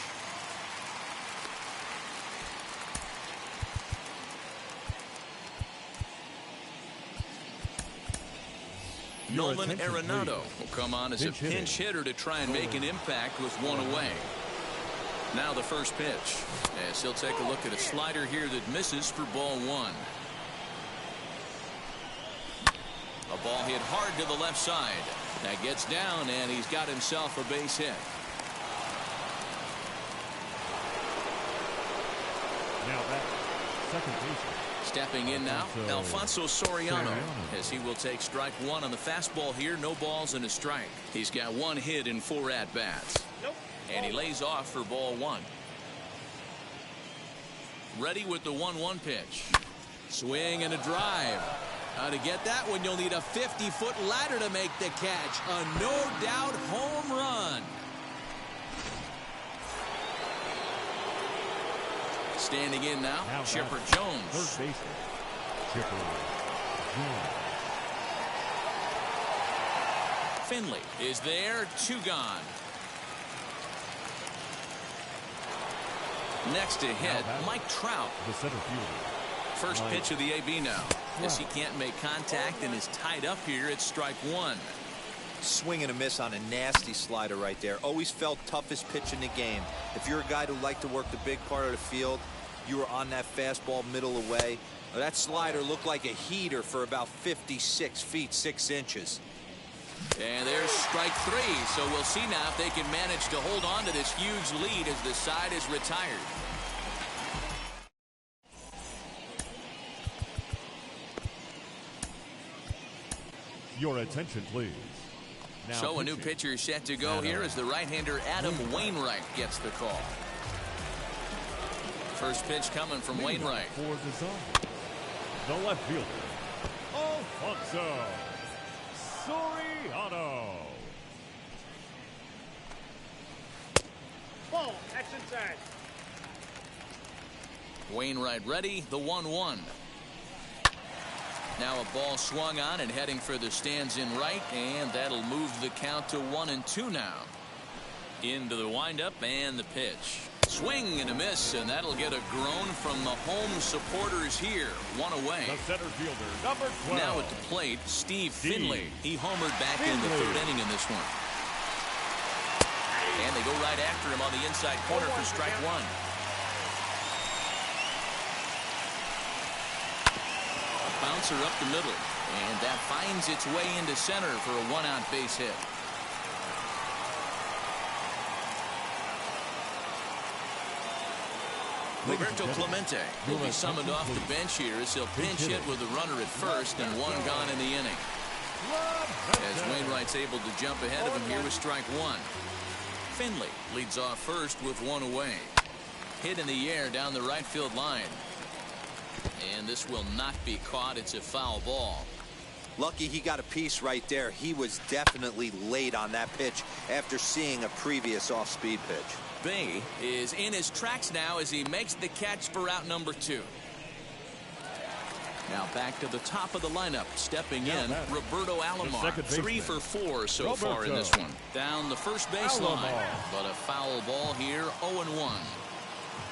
Nolan Arenado will come on as a pinch hitter to try and make an impact with one away. Now the first pitch, as he'll take a look at a slider here that misses for ball one. A ball hit hard to the left side. That gets down, and he's got himself a base hit. Now that second baseman. Stepping in now, Alfonso Soriano, as he will take strike one on the fastball here. No balls and a strike. He's got one hit in 4 at-bats. And he lays off for ball one. Ready with the 1-1 pitch. Swing and a drive. To get that one, you'll need a 50-foot ladder to make the catch. A no-doubt home run. Standing in now, Chipper Jones. Third baseman, Chipper Jones. Finley is there, 2 gone. Next to hit, Mike Trout. The center fielder. First pitch of the AB now. As he can't make contact and is tied up here at strike one. Swing and a miss on a nasty slider right there. Always felt toughest pitch in the game. If you're a guy who liked to work the big part of the field, you were on that fastball middle away. That slider looked like a heater for about 56 feet 6 inches. And there's strike 3. So we'll see now if they can manage to hold on to this huge lead as the side is retired. Your attention, please. Now so a new pitcher set to go here as the right-hander Adam Wainwright gets the call. First pitch coming from Wainwright. For the zone, the left fielder, Alfonso Soriano. Ball, that's inside. Wainwright ready, the 1-1. Now a ball swung on and heading for the stands in right, and that'll move the count to 1-2 now. Into the windup and the pitch. Swing and a miss, and that'll get a groan from the home supporters here. 1 away. The center fielder, number 12. Now at the plate, Steve Finley. He homered back in the 3rd inning in this one. And they go right after him on the inside corner for strike 1. Bouncer up the middle, and that finds its way into center for a 1-out base hit. Roberto Clemente will be summoned off the bench here as he'll pinch hit with a runner at first and 1 gone in the inning. As Wainwright's able to jump ahead of him here with strike 1. Finley leads off first with 1 away. Hit in the air down the right field line. And this will not be caught. It's a foul ball. Lucky he got a piece right there. He was definitely late on that pitch after seeing a previous off-speed pitch. Bay is in his tracks now as he makes the catch for out number 2. Now back to the top of the lineup. Stepping in, Roberto Alomar. 3 for 4 so far in this one. Down the first baseline. But a foul ball here, 0-1.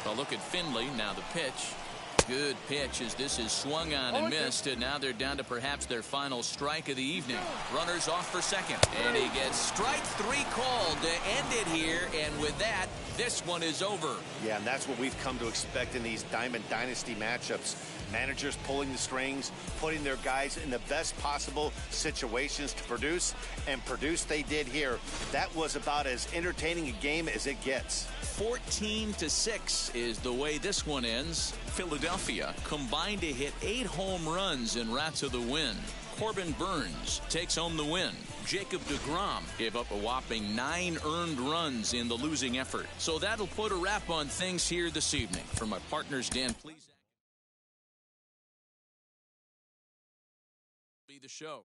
A look at Finley. Now the pitch. Good pitch as this is swung on and missed, and now they're down to perhaps their final strike of the evening. Runners off for second, and he gets strike 3 called to end it here, and with that, this one is over. Yeah, and that's what we've come to expect in these Diamond Dynasty matchups. Managers pulling the strings, putting their guys in the best possible situations to produce, and produce they did here. That was about as entertaining a game as it gets. 14-6 is the way this one ends. Philadelphia combined to hit 8 home runs en route to the win. Corbin Burns takes home the win. Jacob deGrom gave up a whopping 9 earned runs in the losing effort. So that'll put a wrap on things here this evening. For my partners, Dan, please be the show.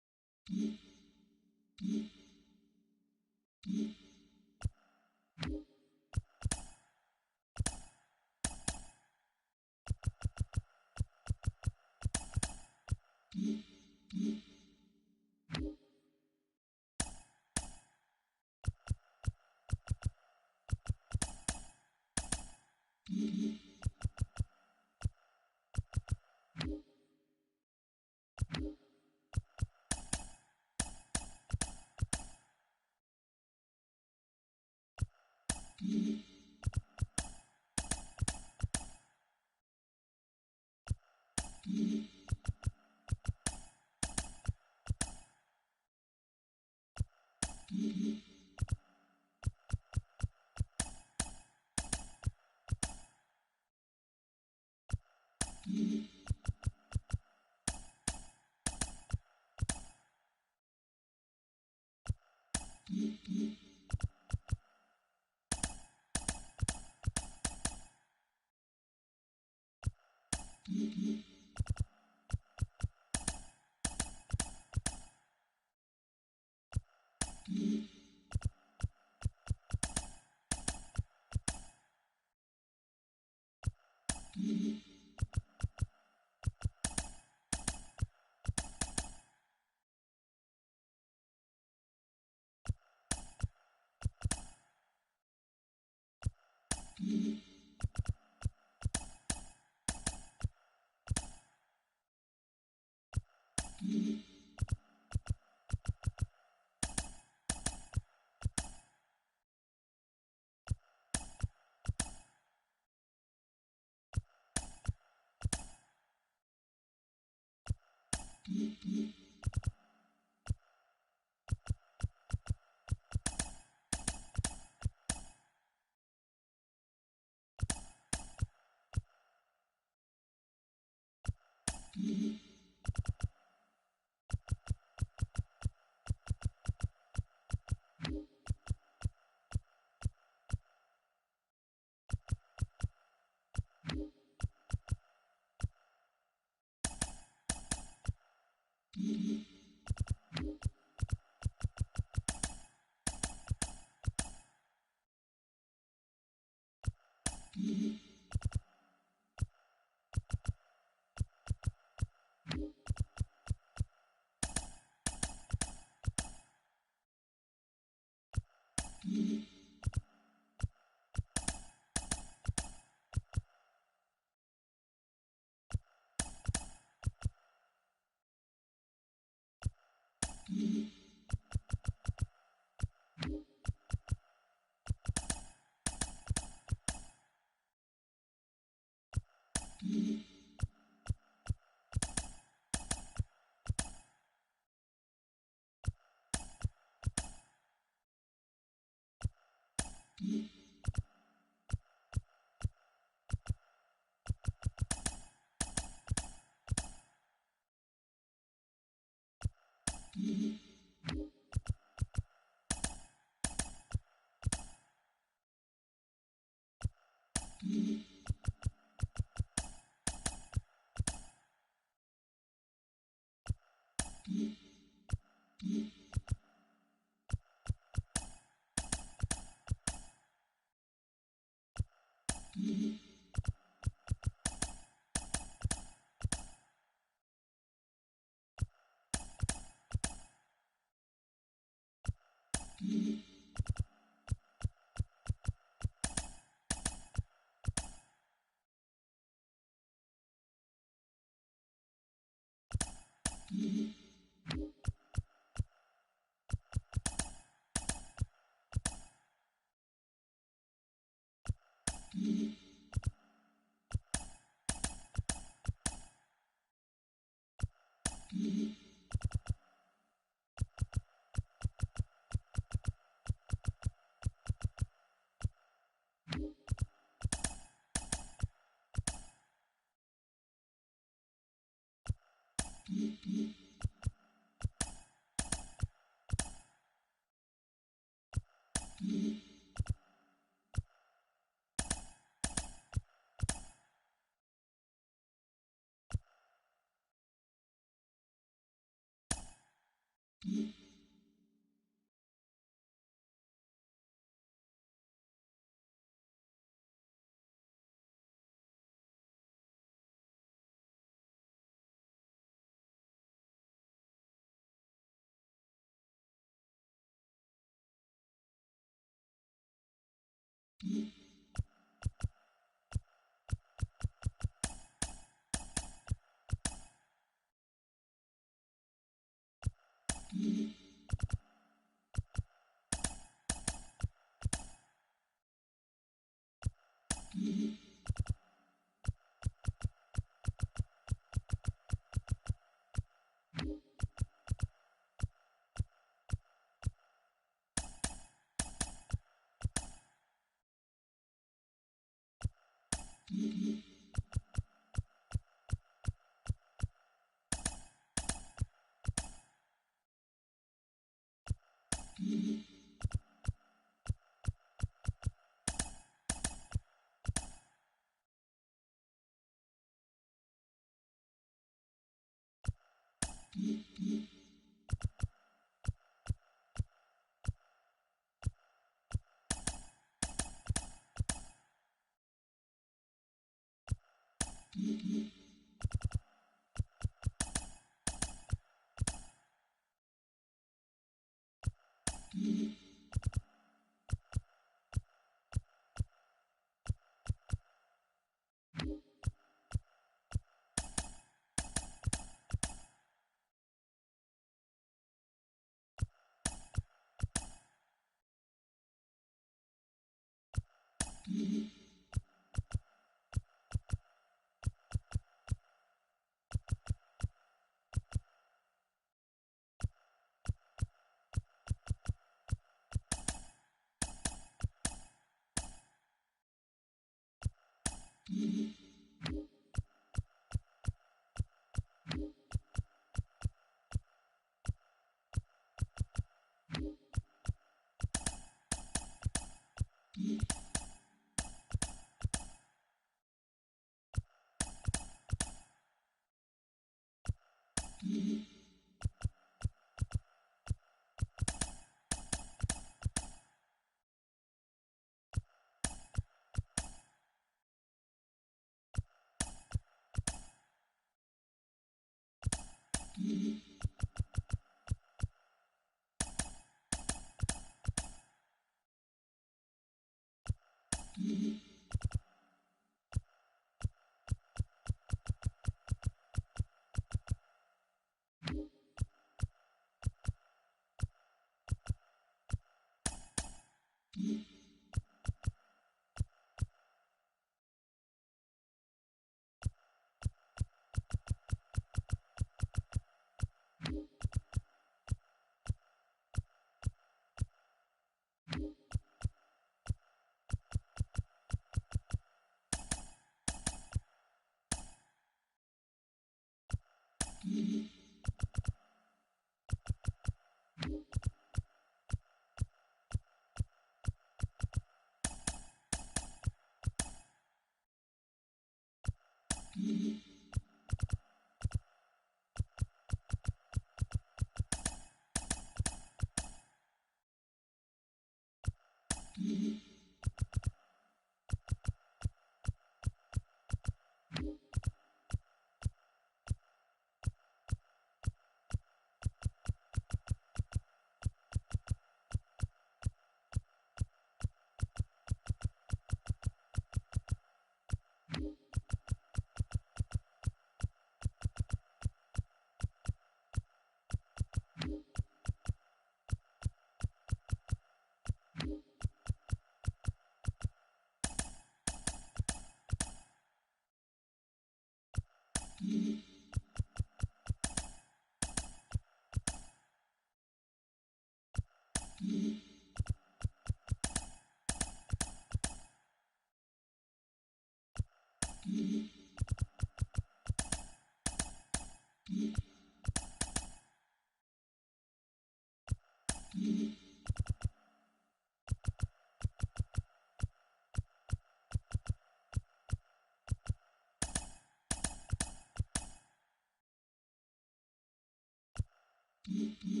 Mm-hmm.